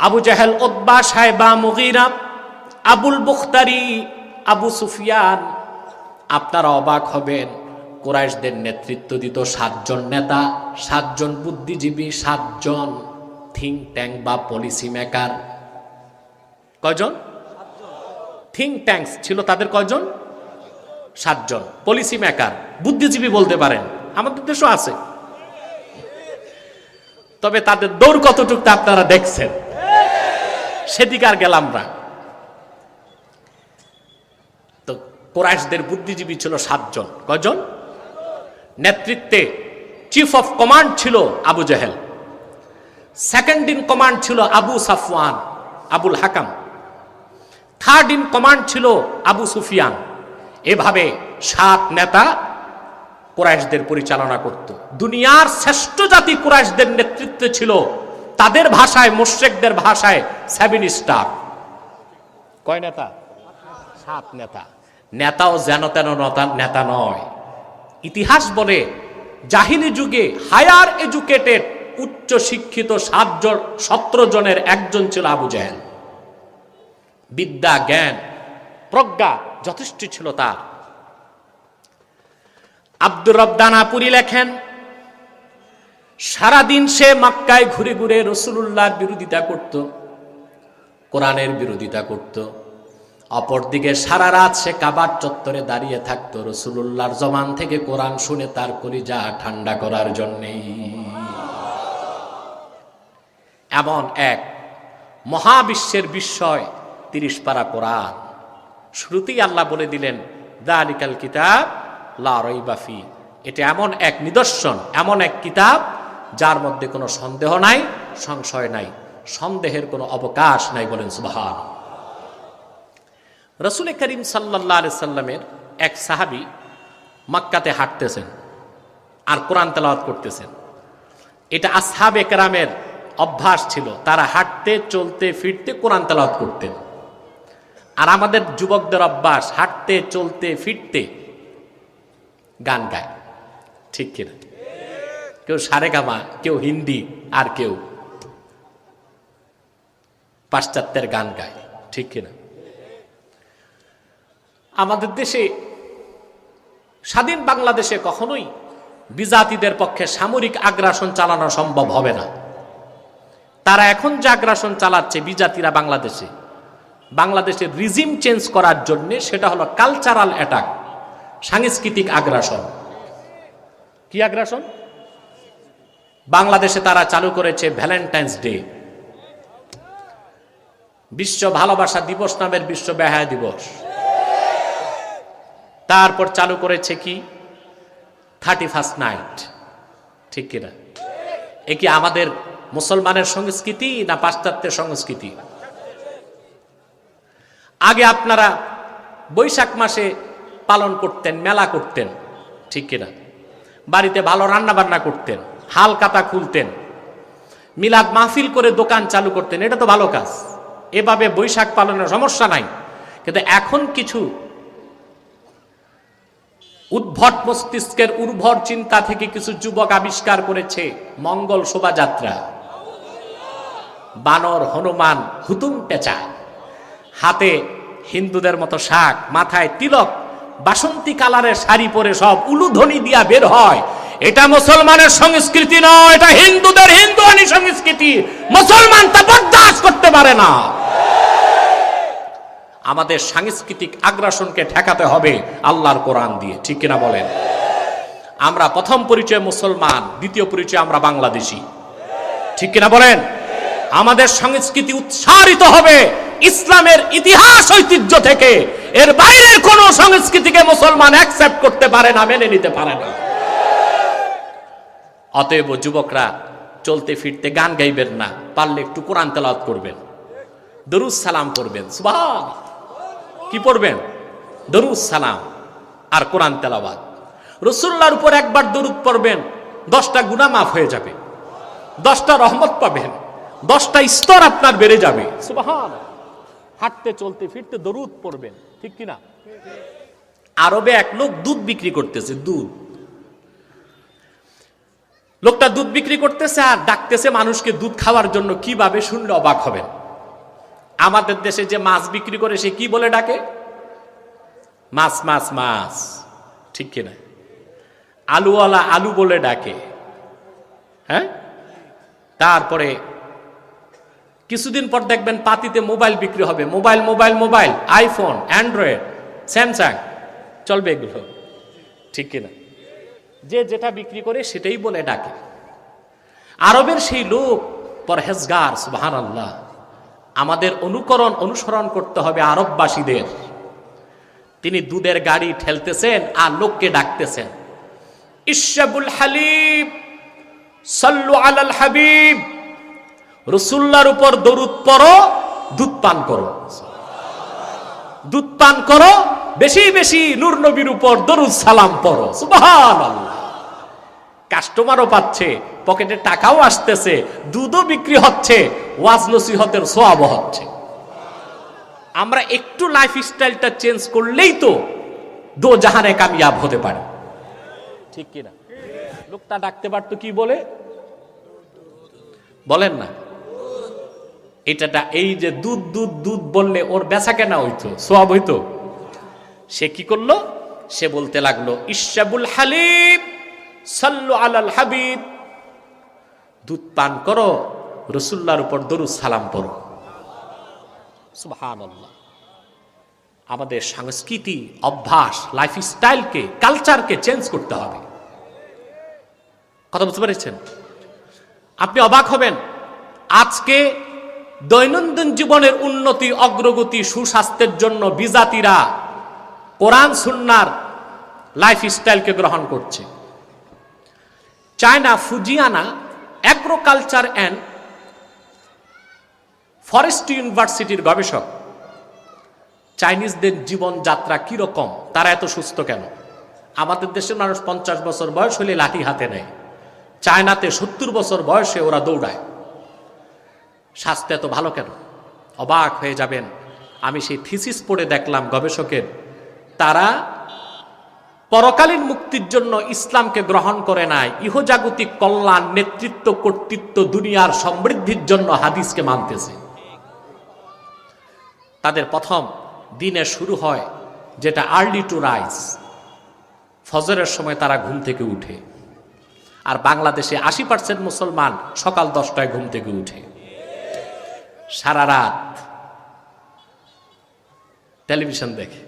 Abu Jahl, Utba, Shaiba, Mughira, Abul Bukhtari, Abu Sufyan, আপনারা অবাক হবেন, কুরাইশদের নেতৃত্ব দিত 7 জন নেতা, 7 জন বুদ্ধিজীবী, 7 জন থিঙ্ক ট্যাঙ্ক বা পলিসি মেকার। কয়জন? থিঙ্ক ট্যাঙ্কস ছিল তাদের কয়জন? 7 জন। পলিসি মেকার, বুদ্ধিজীবী বলতে পারেন, আমাদের দেশও আছে, তবে তাদের দৌড় কতটুকু তা আপনারা দেখছেন, সেদিকে আর গেলাম না। তো কুরাইশদের বুদ্ধিজীবী ছিল 7 জন। কয়জন? নেতৃত্বে চিফ অফ কমান্ড ছিল আবু জাহেল, সেকেন্ড ইন কমান্ড ছিল Abu Safwan, Abul Hakam, third in command ছিল আবু সুফিয়ান। এভাবে 7 নেতা কুরাইশদের পরিচালনা করত। দুনিয়ার শ্রেষ্ঠ জাতি কুরাইশদের নেতৃত্বে ছিল, তাদের ভাষায়, মুশরিকদের ভাষায় 7 স্টার। কয় নেতা? 7 নেতা। নেতাও যেন তেন নেতা নয়। ইতিহাস বলে জাহিলি যুগে হায়ার এডুকেটেড, উচ্চ শিক্ষিত 17 জনের একজন ছিল আবু জাহেল। বিদ্যা, জ্ঞান, প্রজ্ঞা যথেষ্ট ছিল তার। আব্দুর রব দানাপুরী লেখেন, সারাদিন সে মক্কায় ঘুরে ঘুরে রাসূলুল্লাহর বিরোধিতা করত, কোরআনের বিরোধিতা করত। অপরদিকে সারা রাত সে কাবার চত্বরে দাঁড়িয়ে থাকতো রাসূলুল্লাহর জবান থেকে কোরআন শুনে তার কলিজা ঠান্ডা করার জন্যেই। এমন এক মহাবিশ্বের বিস্ময় 30 পারা কোরআন। শুরুতেই আল্লাহ বলে দিলেন, যালিকাল কিতাব লা রাইবা ফি, এটা এমন এক নিদর্শন, এমন এক কিতাব যার মধ্যে কোনো সন্দেহ নাই, সংশয় নাই, সন্দেহের কোনো অবকাশ নাই। বলেন সুবহান। রাসূল করিম সাল্লাল্লাহু আলাইহি সাল্লামের এক সাহাবী মক্কাতে হাঁটতেছেন আর কোরআন তেলাওয়াত করতেছেন। এটা আসহাবে কেরামের অভ্যাস ছিল, তারা হাঁটতে চলতে ফিরতে কোরআন তেলাওয়াত করতেন। আর আমাদের যুবকদের অভ্যাস হাঁটতে চলতে ফিরতে গান গায়, ঠিক কিনা? কেউ সারেগামা, কেউ হিন্দি, আর কেউ পাশ্চাত্যের গান গায়, ঠিক কিনা? আমাদের দেশে, স্বাধীন বাংলাদেশে কখনোই বিজাতিদের পক্ষে সামরিক আগ্রাসন চালানো সম্ভব হবে না। তারা এখন যে আগ্রাসন চালাচ্ছে বিজাতিরা বাংলাদেশে, বাংলাদেশের রিজিম চেঞ্জ করার জন্য, সেটা হলো কালচারাল অ্যাটাক, সাংস্কৃতিক আগ্রাসন। কি আগ্রাসন? বাংলাদেশে তারা চালু করেছে ভ্যালেন্টাইন্স ডে, বিশ্ব ভালোবাসা দিবস নামের বিশ্ব বেহায়া দিবস। তারপর চালু করেছে কি 31st নাইট, ঠিক কিনা? এ কি আমাদের মুসলমানের সংস্কৃতি না পাশ্চাত্যের সংস্কৃতি? আগে আপনারা বৈশাখ মাসে পালন করতেন, মেলা করতেন, ঠিক কিনা? বাড়িতে ভালো রান্না বান্না করতেন, হাল কাতা খুলতেন, মিলাদ মাহফিল করে দোকান চালু করতেন, এটা তো ভালো কাজ। এভাবে বৈশাখ পালনের সমস্যা নাই। কিন্তু এখন কিছু উদ্ভট মস্তিষ্কের উর্বর চিন্তা থেকে কিছু যুবক আবিষ্কার করেছে মঙ্গল শোভাযাত্রা। বানর, হনুমান, হুতুম পেঁচা, হাতে হিন্দুদের মতো শাক, মাথায় তিলক, বাসন্তী কালারের শাড়ি পরে সব উলুধ্বনি দিয়া বের হয়। এটা মুসলমানের সংস্কৃতি নয়, এটা হিন্দুদের হিন্দুয়ানি সংস্কৃতি। মুসলমান তা বরদাস্ত করতে পারে না। আমাদের সাংস্কৃতিক আগ্রাসনকে ঠেকাতে হবে আল্লাহর কোরআন দিয়ে, ঠিক কিনা বলেন? আমরা প্রথম পরিচয় মুসলমান, দ্বিতীয় পরিচয় আমরা বাংলাদেশী, ঠিক কিনা বলেন? আমাদের সংস্কৃতি উৎসারিত হবে ইসলামের ইতিহাস ঐতিহ্য থেকে। এর বাইরের কোন সংস্কৃতিকে মুসলমান অ্যাকসেপ্ট করতে পারে না, মেনে নিতে পারে না। অতএব যুবকরা চলতে ফিরতে গান গাইবেন না, পারলে একটু কোরআন তেলাওয়াত করবেন, দরুদ সালাম করবেন। সুবহান। কি পড়বেন? দরুদ সালাম আর কোরআন তেলাওয়াত। রাসূলুল্লাহর উপর একবার দরুদ পড়বেন, 10টা গুনাহ মাফ হয়ে যাবে, 10টা রহমত পাবেন, 10টা স্তর আপনার বেড়ে যাবে। সুবহান। হাঁটতে চলতে ফিরতে দরুদ পড়বেন, ঠিক কিনা? আরবে এক লোক দুধ বিক্রি করতেছে, দুধ। লোকটা দুধ বিক্রি করতেছে আর ডাকতেছে মানুষকে দুধ খাওয়ার জন্য। কিভাবে শুনলে অবাক হবেন। আমাদের দেশে যে মাছ বিক্রি করে সে কি বলে ডাকে? মাছ মাছ মাছ, ঠিক কিনা? আলুওয়ালা আলু বলে ডাকে, হ্যাঁ? তারপরে কিছুদিন পর দেখবেন পাতিতে মোবাইল বিক্রি হবে, mobile mobile mobile, iPhone, Android, Samsung চলবে এগুলো, ঠিক কিনা? যে যেটা বিক্রি করে সেটাই বলে ডাকে। আরবের সেই লোক পরহেজগার, সুবহানাল্লাহ। আমাদের অনুসরণ করতে হবে আরববাসীদের। তিনি দুধের গাড়ি ঠেলতেছেন আর লোককে ডাকতেছেন, ইশরাবুল হালিব সাল্লু আলাল হাবিব। রাসূলুল্লাহর উপর দরুদ পড়ো, দুধ পান করো, দুধ পান করো, বেশি বেশি নূর নবীর উপর দরুদ সালাম পড়ো। সুবহানাল্লাহ। কাস্টমারও পাচ্ছে, পকেটে টাকাও আসতেছে, দুধও বিক্রি হচ্ছে, ওয়াজ নসিহতের সওয়াবও হচ্ছে। আমরা একটু লাইফস্টাইলটা চেঞ্জ করলেই তো দো জাহানে কামিয়াব হতে পারে, ঠিক কিনা? লোকটা ডাকতে পারতো কি বলে? বলেন না। এটা এই যে দুধ দুধ দুধ বললে ওর বেচা কেনা হইতো, সওয়াব হইতো। সে কি করলো? সে বলতে লাগলো, ইশরাবুল হালিব সাল্লু আলাল হাবিব। দুধ পান করো, রাসূলুল্লাহর উপর দরুদ সালাম পড়ো। সুবহানাল্লাহ। আমাদের সংস্কৃতি, অভ্যাস, লাইফস্টাইলকে, কালচারকে চেঞ্জ করতে হবে। কথা বুঝতে পেরেছেন? আপনি অবাক হবেন, আজকে দৈনন্দিন জীবনের উন্নতি, অগ্রগতি, সুস্বাস্থ্যের জন্য বিজাতিরা কোরআন সুন্নাহর লাইফস্টাইলকে গ্রহণ করছে। চায়না ফুজিয়ানা অ্যাগ্রোকালচার অ্যান্ড ফরেস্ট ইউনিভার্সিটির গবেষক চাইনিজদের জীবনযাত্রা কিরকম, তারা এত সুস্থ কেন? আমাদের দেশের মানুষ 50 বছর বয়স হলে লাঠি হাতে নেয়, চায়নাতে 70 বছর বয়সে ওরা দৌড়ায়। স্বাস্থ্য এত ভালো কেন? অবাক হয়ে যাবেন। আমি সেই থিসিস পড়ে দেখলাম গবেষকের, তারা পরকালীন মুক্তির জন্য ইসলামকে গ্রহণ করে নাই, ইহজাগতিক কল্যাণ, নেতৃত্ব, কর্তৃত্ব, দুনিয়ার সমৃদ্ধির জন্য হাদিসকে মানতেছে। তাদের প্রথম দিনে শুরু হয় যেটা আর্লি টু রাইজ, ফজরের সময় তারা ঘুম থেকে উঠে। আর বাংলাদেশে 80% মুসলমান সকাল 10টায় ঘুম থেকে উঠে, সারা রাত টেলিভিশন দেখে,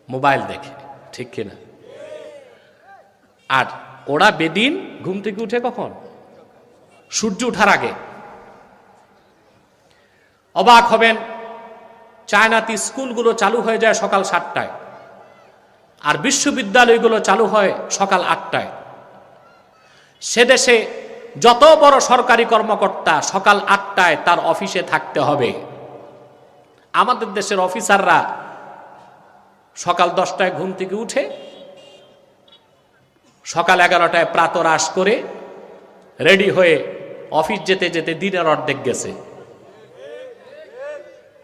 মোবাইল দেখে, ঠিক কিনা? আর ওরা বেদিন ঘুম থেকে উঠে কখন? সূর্য ওঠার আগে। অবাক হবেন, চায়নাতে স্কুলগুলো চালু হয়ে যায় সকাল 7টায়, আর বিশ্ববিদ্যালয়গুলো চালু হয় সকাল 8টায়। সে দেশে যত বড় সরকারি কর্মকর্তা সকাল 8টায় তার অফিসে থাকতে হবে। আমাদের দেশের অফিসাররা সকাল 10টায় ঘুম থেকে উঠে সকাল 11টায় প্রাতরাশ করে রেডি হয়ে অফিস যেতে যেতে দিনের অর্ধেক গেছে।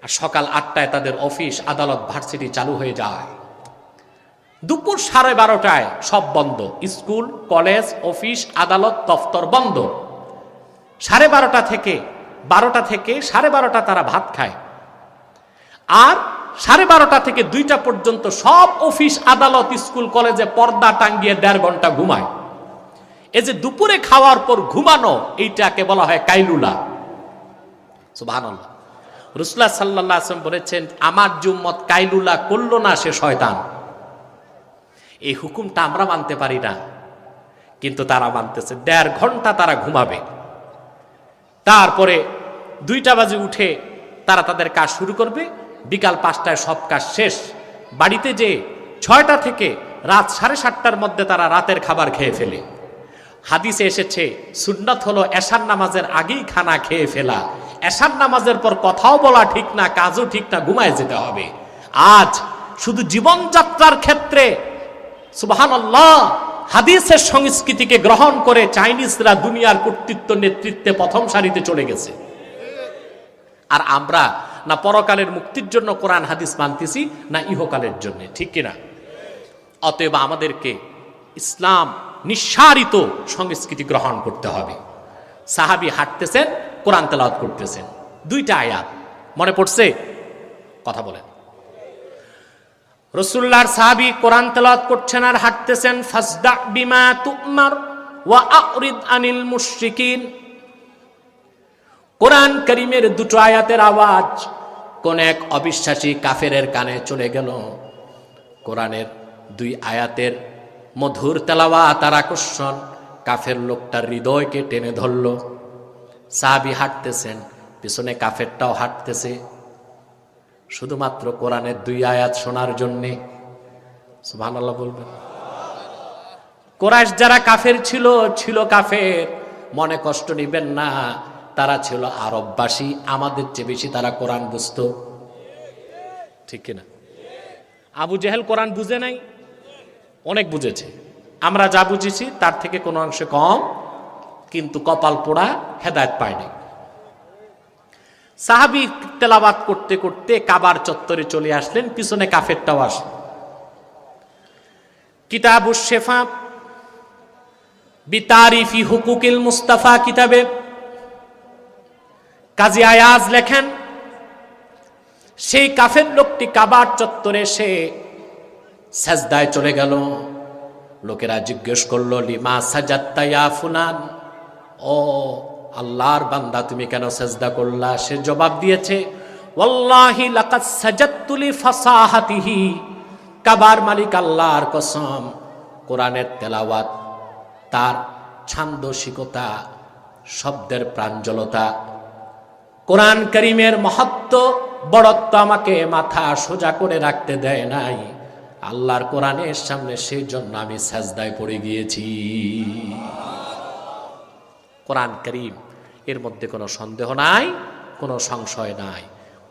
আর সকাল 8টায় তাদের অফিস, আদালত, ভার্সিটি চালু হয়ে যায়। দুপুর 12:30টায় সব বন্ধ, স্কুল, কলেজ, অফিস, আদালত, দফতর বন্ধ। 12:30 থেকে 12টা থেকে 12:30 তারা ভাত খায়। আর 12:30 থেকে 2টা পর্যন্ত সব অফিস, আদালত, স্কুল, কলেজে পর্দা টাঙ্গিয়ে 1.5 ঘন্টা ঘুমায়। এই যে দুপুরে খাওয়ার পর ঘুমানো, এইটাকে বলা হয় কাইলুলা। সুবহানাল্লাহ। রাসূলুল্লাহ সাল্লাল্লাহু আলাইহি ওয়াসাল্লাম বলেছেন, আমার যে উম্মত কাইলুলা করলো না সে শয়তান। এই হুকুমটা আমরা মানতে পারি না, কিন্তু তারা মানতেছে। 1.5 ঘন্টা তারা ঘুমাবে, তারপরে 2টা বাজে উঠে তারা তাদের কাজ শুরু করবে। বিকাল 5টায় সব কাজ শেষ। বাড়িতে যে 6টা থেকে রাত 7:30টার মধ্যে তারা রাতের খাবার খেয়ে ফেলে। হাদিসে এসেছে সুন্নাত হলো এশার নামাজের আগেই খানা খেয়ে ফেলা। এশার নামাজের পর কথাও বলা ঠিক না, কাজও ঠিক না, ঘুমায় যেতে হবে। আজ শুধু জীবনযাত্রার ক্ষেত্রে সুবহানাল্লাহ হাদিসের সংস্কৃতিকে গ্রহণ করে চাইনিজরা দুনিয়ার কর্তৃত্ব, নেতৃত্বে প্রথম সারিতে চলে গেছে। আর আমরা না পরকালের মুক্তির জন্য কোরআন হাদিস মানতেছি, না ইহকালের জন্য, ঠিক কিনা? অতএব আমাদেরকে ইসলাম নিঃসারিত সংস্কৃতি গ্রহণ করতে হবে। সাহাবী হাঁটতেছেন, কোরআন তেলাওয়াত করতেছেন, 2টা আয়াত মনে পড়ছে? কথা বলেন। রাসূলুল্লাহর সাহাবী কোরআন তেলাওয়াত করছেন আর হাঁটতেছেন। ফাসদা বিমা তুমার ওয়া আরিদ আনিল মুশরিকিন। কোরআন কারীমের 2টো আয়াতের আওয়াজ কোন এক অবিশ্বাসী কাফেরের কানে চলে গেল। কোরআনের 2 আয়াতের মধুর তেলাওয়াত আর আকর্ষণ কাফের লোকটার হৃদয়কে টেনে ধরল। সাহাবী হাঁটতেছেন, পিছনে কাফেরটাও হাঁটতেছে, শুধুমাত্র কোরআনের 2 আয়াত শোনার জন্যে। সুবহানাল্লাহ বলবেন। কুরাইশ যারা কাফের ছিল কাফের, মনে কষ্ট নিবেন না, তারা ছিল আরববাসী, আমাদের চেয়ে বেশি তারা কোরআন বুঝতো, ঠিক কিনা? আবু জেহেল কোরআন বুঝে নাই, অনেক বুঝেছে। আমরা যা বুঝেছি তার থেকে কোনো অংশে কম, কিন্তু কপাল পোড়া, হেদায়েত পায়নি। সাহাবী তেলাওয়াত করতে করতে কাবার চত্বরে চলে আসলেন, পিছনে কাফেরটাও আসলেন। কিতাবুশ শিফা বিতারিফি হুকুকিল মুস্তাফা কিতাবে কাজী আয়াজ লেখেন, সেই কাফের লোকটি কাবার চত্বরে এসে সাজদায় চলে গেল। লোকেরা জিজ্ঞেস করলো, লিমা সাজাত্তা ইয়া ফুলান, ও আল্লাহর বান্দা তুমি কেন সাজদা করলা? সে জবাব দিয়েছে, ওয়াল্লাহি লাকাদ সাজাদতু লিফাসাহাতিহি, কাবার মালিক আল্লাহর কসম, কোরআনের তেলাওয়াত, তার ছান্দসিকতা, শব্দের প্রাঞ্জলতা, কোরআন কারীমের মহত্ব, বড়ত্ব আমাকে মাথা সোজা করে রাখতে দেয় নাই। আল্লাহর কোরআনের সামনে, সেই জন্য আমি সাজদায় পড়ে গিয়েছি। কোরআন কারীম, এর মধ্যে কোনো সন্দেহ নাই, কোনো সংশয় নাই।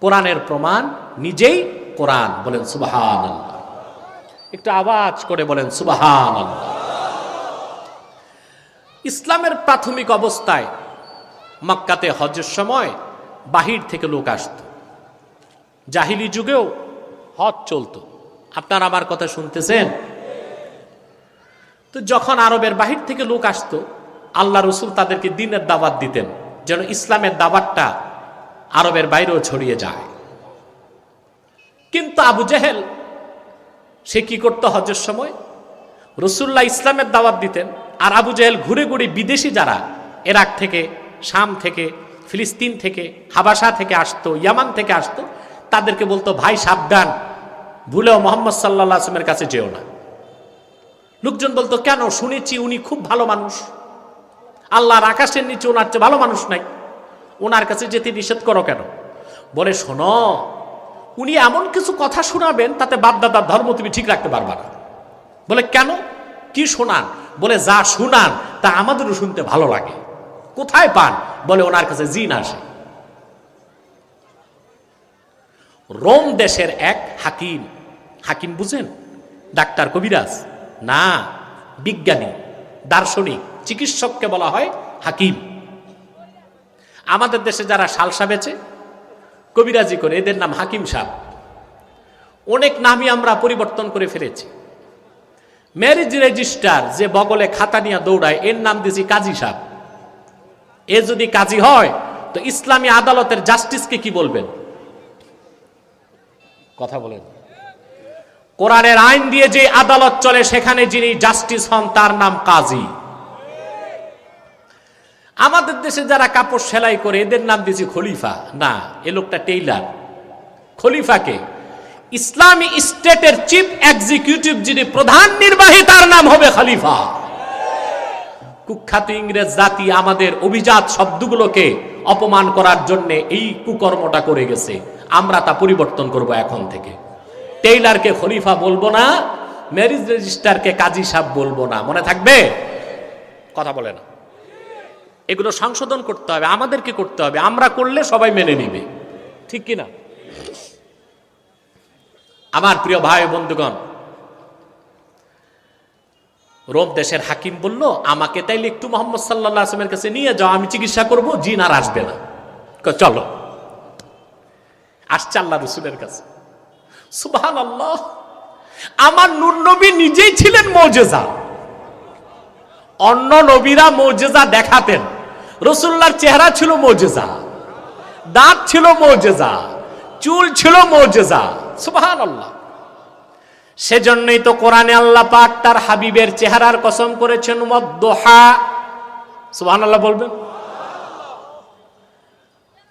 কোরআনের প্রমাণ নিজেই কোরআন। বলেন সুবহানাল্লাহ। একটু আওয়াজ করে বলেন সুবহানাল্লাহ। ইসলামের প্রাথমিক অবস্থায় মক্কাতে হজের সময় বাহির থেকে লোক আসত। জাহিলি যুগেও হজ চলতো। আপনারা আমার কথা শুনতেছেন? তো যখন আরবের বাহির থেকে লোক আসতো, আল্লাহ রসুল তাদেরকে দ্বীনের দাওয়াত দিতেন, যেন ইসলামের দাওয়াতটা আরবের বাইরেও ছড়িয়ে যায়। কিন্তু আবু জেহেল সে কি করতো? হজের সময় রসুল্লাহ ইসলামের দাওয়াত দিতেন, আর আবু জেহেল ঘুরে ঘুরে বিদেশি যারা ইরাক থেকে, শাম থেকে, ফিলিস্তিন থেকে, হাবাসা থেকে আসতো, ইয়ামান থেকে আসতো, তাদেরকে বলতো, ভাই সাবধান, ভুলেও মোহাম্মদ সাল্লাল্লাহু আলাইহি ওয়াসাল্লামের কাছে যেও না। লোকজন বলতো, কেন? শুনেছি উনি খুব ভালো মানুষ, আল্লাহর আকাশের নিচে ওনার চেয়ে ভালো মানুষ নাই, ওনার কাছে যেতে নিষেধ করো কেন? বলে, শোনো, উনি এমন কিছু কথা শোনাবেন তাতে বাপদাদার ধর্ম তুমি ঠিক রাখতে পারবা না। বলে, কেন? কি শোনান? বলে, যা শোনান তা আমাদেরও শুনতে ভালো লাগে। কোথায় পান? বলে, ওনার কাছে জিন আসে। রোম দেশের এক হাকিম, হাকিম বুঝেন? ডাক্তার, কবিরাজ না, বিজ্ঞানী, দার্শনিক, চিকিৎসককে বলা হয় হাকিম। আমাদের দেশে যারা সালসা বেচে, কবিরাজি করে, এদের নাম হাকিম সাহেব। অনেক নামই আমরা পরিবর্তন করে ফেলেছি। ম্যারেজ রেজিস্টার যে বগলে খাতা নিয়ে দৌড়ায়, এর নাম দিয়েছি কাজী সাহেব। এ যদি কাজী হয় তো ইসলামী আদালতের জাস্টিসকে কি বলবেন? কথা বলেন। কোরআনের আইন দিয়ে যে আদালত চলে, সেখানে যিনি জাস্টিস হন তার নাম কাজী। আমাদের দেশে যারা কাপড় সেলাই করে, এদের নাম দিয়েছি খলিফা। না, এ লোকটা টেইলার। খলিফাকে ইসলামী স্টেটের চিফ এক্সিকিউটিভ, যিনি প্রধান নির্বাহী, তার নাম হবে খলিফা। কুখ্যাত ইংরেজ জাতি আমাদের অভিজাত শব্দগুলোকে অপমান করার জন্য এই কুকর্মটা করে গেছে। আমরা তা পরিবর্তন করব এখন থেকে। টেইলারকে খলিফা বলবো না, ম্যারেজ রেজিস্টারকে কাজী সাহেব বলবো না। মনে থাকবে? কথা বলে না। এগুলো সংশোধন করতে হবে, আমাদেরকে করতে হবে। আমরা করলে সবাই মেনে নিবে, ঠিক কিনা? আমার প্রিয় ভাই বন্ধুগণ, রোম দেশের হাকিম বলল, আমাকে তাইলে একটু মোহাম্মদ সাল্লাল্লাহু আলাইহি ওয়াসাল্লামের কাছে নিয়ে যাও, আমি চিকিৎসা করব, জিন আর আসবে না। চলো। আসছে আল্লাহ রসুলের কাছে। সুবহানাল্লাহ। আমার নূর নবী নিজেই ছিলেন মুজিজা। অন্য নবীরা মুজিজা দেখাতেন, রাসূলুল্লাহর চেহারা ছিল মুজিজা, দাঁত ছিল মুজিজা, চুল ছিল মুজিজা। সুবহানাল্লাহ। সেজন্যই তো কোরআনে আল্লাহ পাক তার হাবিবের চেহারার কসম করেছেন, ওয়াদ-দুহা। সুবহানাল্লাহ বলবেন।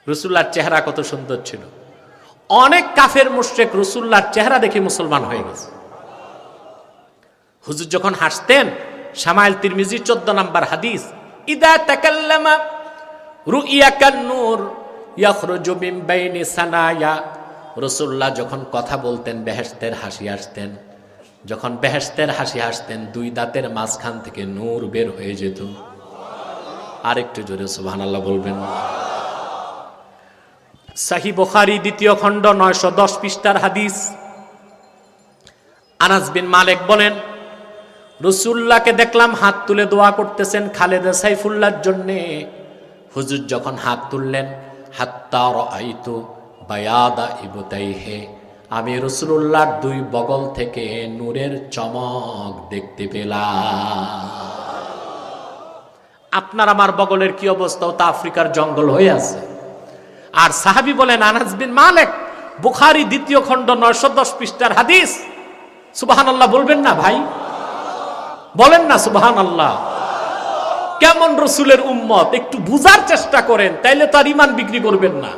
রাসূলুল্লাহর চেহারা কত সুন্দর ছিল। অনেক কাফের মুশরিক রাসূলুল্লাহর চেহারা দেখে মুসলমান হয়ে গেছে। হুজুর যখন হাসতেন, শামাইল তিরমিজি 14 নম্বর হাদিস, ইদা তাকাল্লামা রুইয়া কান-নূর ইয়াখরুজু মিন বাইনি সানায়া। রাসূলুল্লাহ যখন কথা বলতেন, বেহেশতের হাসি আসতেন। যখন বেহেশতের হাসি আসতেন, দুই দাঁতের মাঝখান থেকে নূর বের হয়ে যেত। আর একটু জোরে সুবহানাল্লাহ বলবেন। সহিহ বুখারী 2য় খণ্ড 910 পৃষ্ঠার হাদিস। আনাস বিন মালিক বলেন, রাসূলুল্লাহকে দেখলাম হাত তুলে দোয়া করতেছেন খালেদা সাইফুল্লাহর জন্য। হুজুর যখন হাত তুললেন, হাত্তা রাআইতু বায়াদা ইবতাইহি, আমি রাসূলুল্লাহর দুই বগল থেকে নূরের চমক দেখতে পেলাম। আপনার আমার বগলের কি অবস্থা? তা আফ্রিকার জঙ্গল হয়ে আছে। আর সাহাবী বলেন, আনাস বিন মালিক, বুখারী 2য় খণ্ড 910 পৃষ্ঠার হাদিস। সুবহানাল্লাহ বলবেন না ভাই? বলেন না সুবহানাল্লাহ। কেমন রাসূলের উম্মত, একটু বুঝার চেষ্টা করেন, তাইলে তো আর ঈমান বিক্রি করবেন না।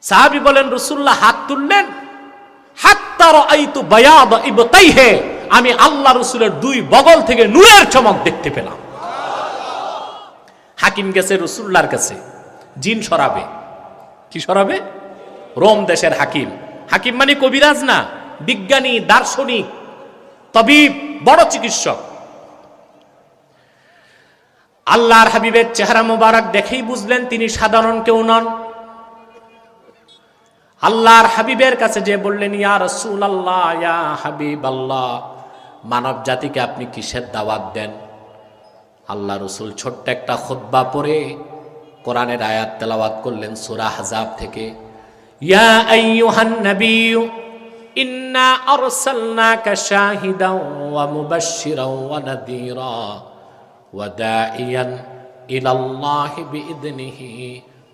সাহাবী বলেন, রাসূলুল্লাহ হাত তুললেন, হাত্তা রাআইতু বায়াদা ইবতাইহি, আমি আল্লাহ রাসূলের দুই বগল থেকে নূরের চমক দেখতে পেলাম। হাকিম গেছে রাসূলুল্লাহর কাছে, জিন সরাবে। কি সরাবে? রোম দেশের হাকিম। হাকিম মানে কবিরাজ না, বিজ্ঞানী, দার্শনিক, তবিব, বড় চিকিৎসক। আল্লাহর হাবিবের চেহারা মোবারক দেখেই বুঝলেন তিনি সাধারণ কেউ নন। আল্লাহর হাবিবের কাছে যে বললেন, ইয়া রাসূলুল্লাহ, ইয়া হাবিবাল্লাহ, মানব জাতিকে আপনি কিসের দাওয়াত দেন? আল্লাহ রসুল ছোট্ট একটা খুতবা পড়ে কোরআনের আয়াত তেলাওয়াত করলেন সূরা আহজাব থেকে, ইয়া আইয়ুহান নাবিয়্যু ইন্না আরসালনাকা শাহিদাও ওয়া মুবাশশিরাও ওয়া নাযীরা ওয়া দাঈয়ান ইলাল্লাহি বিইذনিহি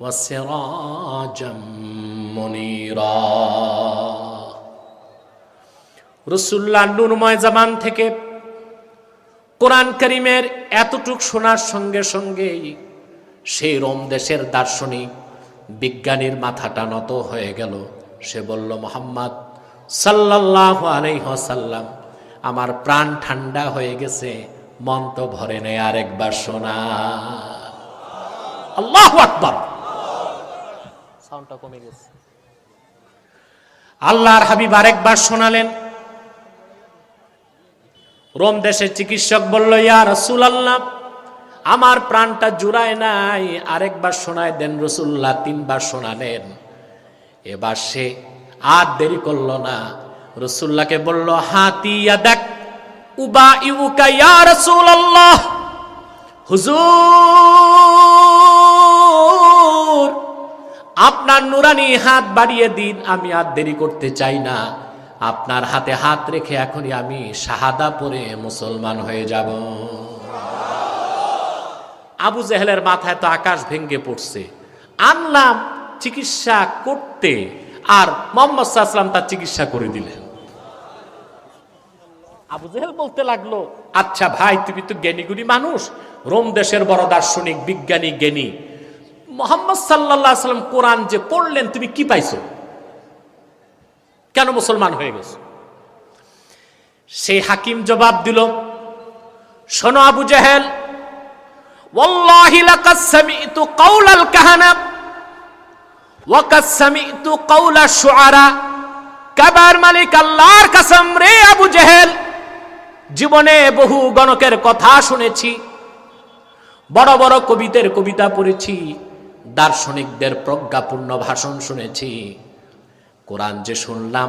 ওয়া সিরাজাম মুনীরা। রাসূলুল্লাহ নূরময় জামান থেকে কোরআন কারীমের এতটুক শোনার সঙ্গে সঙ্গেই সেই রোম দেশের দার্শনিক বিজ্ঞানীর মাথাটা নত হয়ে গেল। সে বলল, মুহাম্মদ সাল্লাল্লাহু আলাইহি ওয়াসাল্লাম, আমার প্রাণ ঠান্ডা হয়ে গেছে, মন তো ভরে নেই, আরেকবার শোনা। আল্লাহু আকবার। সাউন্ডটা কমে গেছে। আল্লাহর হাবিব আরেকবার শোনালেন। রোম দেশের চিকিৎসক বলল, ইয়া রাসূলুল্লাহ, আমার প্রাণটা জুড়ায় নাই, আরেকবার শোনায় দেন। রাসূলুল্লাহ 3 বার শোনালেন। এবার সে আর দেরি করল না, রাসূলুল্লাহকে বলল, হাতি ইয়াদাক উবাইউকা ইয়া রাসূলুল্লাহ। হুজুর, আপনার নুরানি হাত বাড়িয়ে দিন, আমি আর দেরি করতে চাই না। আপনার হাতে হাত রেখে এখনই আমি শাহাদা পড়ে মুসলমান হয়ে যাব। আবু জেহেলের মাথায় তো আকাশ ভেঙ্গে পড়ছে। আনলাম চিকিৎসা করতে, আর মুহাম্মদ সাল্লাল্লাহু আলাইহি ওয়াসাল্লাম তার চিকিৎসা করে দিলেন। আবু জেহেল বলতে লাগলো, আচ্ছা ভাই, তুমি তো জ্ঞানীগুণী মানুষ, রোম দেশের বড় দার্শনিক, বিজ্ঞানী, জ্ঞানী, মুহাম্মদ সাল্লাল্লাহু আলাইহি ওয়াসাল্লাম কোরআন যে পড়লেন, তুমি কি পাইছো? কেন মুসলমান হয়ে গেছে? সেই হাকিম জবাব দিল, শোনো আবু জেহেল, ওয়াল্লাহি লাকাদ সামি'তু কাওলাল কাহানা ওয়া কাদ সামি'তু কাওলাশ শুআরা। কাবার মালিক আল্লাহর কসম রে আবু জেহেল, জীবনে বহু গণকের কথা শুনেছি, বড় বড় কবিদের কবিতা পড়েছি, দার্শনিকদের প্রজ্ঞাপূর্ণ ভাষণ শুনেছি। কোরআন যে শুনলাম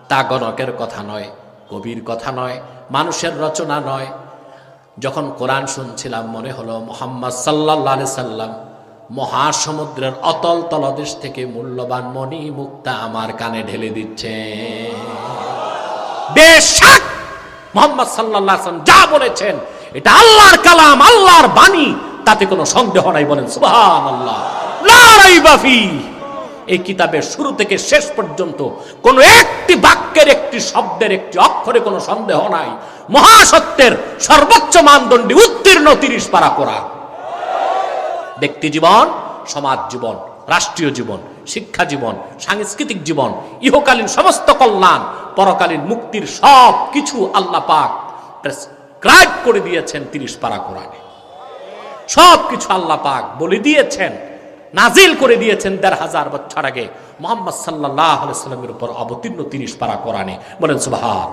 তা গণকের কথা নয়, কবির কথা নয়, মানুষের রচনা নয়। যখন কোরআন শুনছিলাম মনে হলো মুহাম্মদ সাল্লাল্লাহু আলাইহি সাল্লাম মহাসমুদ্রের অতল তলদেশ থেকে মূল্যবান মণি মুক্তা আমার কানে ঢেলে দিচ্ছে। বেশক মুহাম্মদ সাল্লাল্লাহু আলাইহি সাল্লাম যা বলেছেন এটা আল্লাহর কালাম, আল্লাহর বাণী, তাতে কোনো সন্দেহ নাই। বলেন সুবহানাল্লাহ। লা রাইবা ফি। এই কিতাবের শুরু থেকে শেষ পর্যন্ত কোনো একটি বাক্যের, একটি শব্দের, একটি অক্ষরে কোনো সন্দেহ নাই। মহাসত্যের সর্বোচ্চ মানদণ্ডে উত্তীর্ণ 30 পারা কোরআন। ব্যক্তি জীবন, সমাজ জীবন, রাষ্ট্রীয় জীবন, শিক্ষা জীবন, সাংস্কৃতিক জীবন, ইহকালীন সমস্ত কল্যাণ, পরকালীন মুক্তির সব কিছু আল্লাহ পাক প্রেসক্রাইব করে দিয়েছেন 30 পারা কোরআনে। সব কিছু আল্লাহ পাক বলে দিয়েছেন, নাজিল করে দিয়েছেন 1500 বছর আগে মুহাম্মদ সাল্লাল্লাহু আলাইহি সাল্লামের উপর অবতীর্ণ 30 পারা কোরআনে। বলেন সুবহান।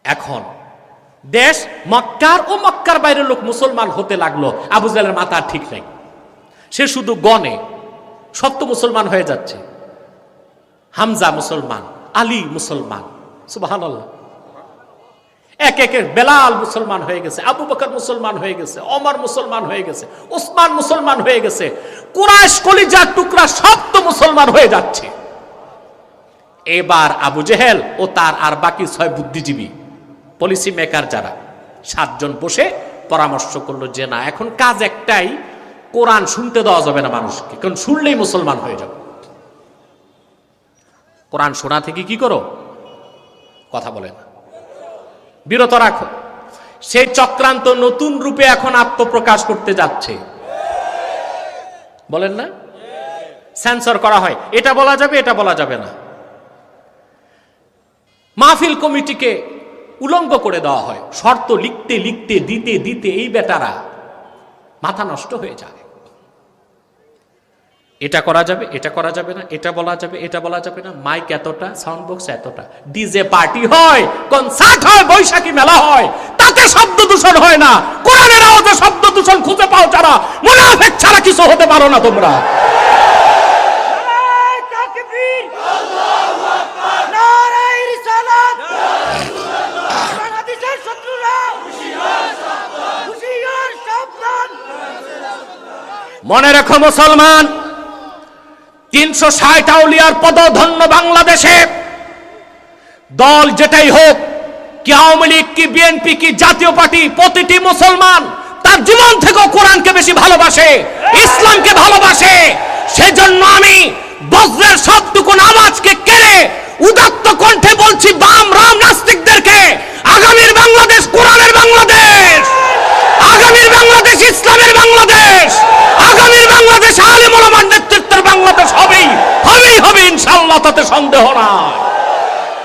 এখন দেশ মক্কার ও মক্কার বাইরের লোক মুসলমান হতে লাগলো। আবু জেহেলের মাথা ঠিক নাই, সে শুধু গনে সত্য মুসলমান হয়ে যাচ্ছে। হামজা মুসলমান, আলী মুসলমান, সুবহানাল্লাহ। এক এক বেলাল মুসলমান হয়ে গেছে, আবু বকর মুসলমান হয়ে গেছে, ওমর মুসলমান হয়ে গেছে, ওসমান মুসলমান হয়ে গেছে, কুরাইশ কলিজার টুকরা সব তো মুসলমান হয়ে যাচ্ছে। এবার আবু জেহেল ও তার আর বাকি 6 বুদ্ধিজীবী, পলিসি মেকার যারা 7 জন বসে পরামর্শ করলো যে না, এখন কাজ একটাই, কোরআন শুনতে দেওয়া যাবে না মানুষকে, কারণ শুনলেই মুসলমান হয়ে যাবে। কোরআন শোনা থেকে কি করো? কথা বলে না, বিরত রাখো। সেই চক্রান্ত নতুন রূপে এখন আত্মপ্রকাশ করতে যাচ্ছে। বলেন না, সেন্সর করা হয়, এটা বলা যাবে, এটা বলা যাবে না। মাহফিল কমিটিকে উলঙ্গ করে দেওয়া হয়, শর্ত লিখতে লিখতে দিতে দিতে এই বেটারা মাথা নষ্ট হয়ে যায়। এটা করা যাবে, এটা করা যাবে না, এটা বলা যাবে, এটা বলা যাবে না, মাইক এতটা, সাউন্ড বক্স এতটা, ডিজে পার্টি হয়, কনসার্ট হয়, বৈশাখী মেলা হয়, তাতে শব্দ দূষণ হয় না। কোরআনের আওয়াজে শব্দ দূষণ খুঁজে পাও যারা, মুনাফিক ছাড়া কিছু হতে পারো না তোমরা। নারায়ে তাকবীর, আল্লাহু আকবার, নারায়ে রিসালাত, কোরআন হাদিসের শত্রুরা হুঁশিয়ার সাবধান। মনে রেখো মুসলমান, 360 আউলিয়ার পদধন্য বাংলাদেশে দল যেটাই হোক, কি আওয়ামী লীগ, কি বিএনপি, কি জাতীয় পার্টি, প্রতিটি মুসলমান তার জীবন থেকেও কোরআনকে বেশি ভালোবাসে, ইসলামকে ভালোবাসে। সেজন্য আমি বজ্রের সবটুকুন আওয়াজকে কেড়ে উদাত্ত কণ্ঠে বলছি বাম রাম নাস্তিকদেরকে, আগামীর বাংলাদেশ কোরআনের বাংলাদেশ, আগামীর বাংলাদেশ ইসলামের বাংলাদেশ, আগামীর বাংলাদেশ আলেম ওলামার নেতৃত্বের বাংলাদেশ হবেই হবেই হবে ইনশাআল্লাহ, তাতে সন্দেহ নাই।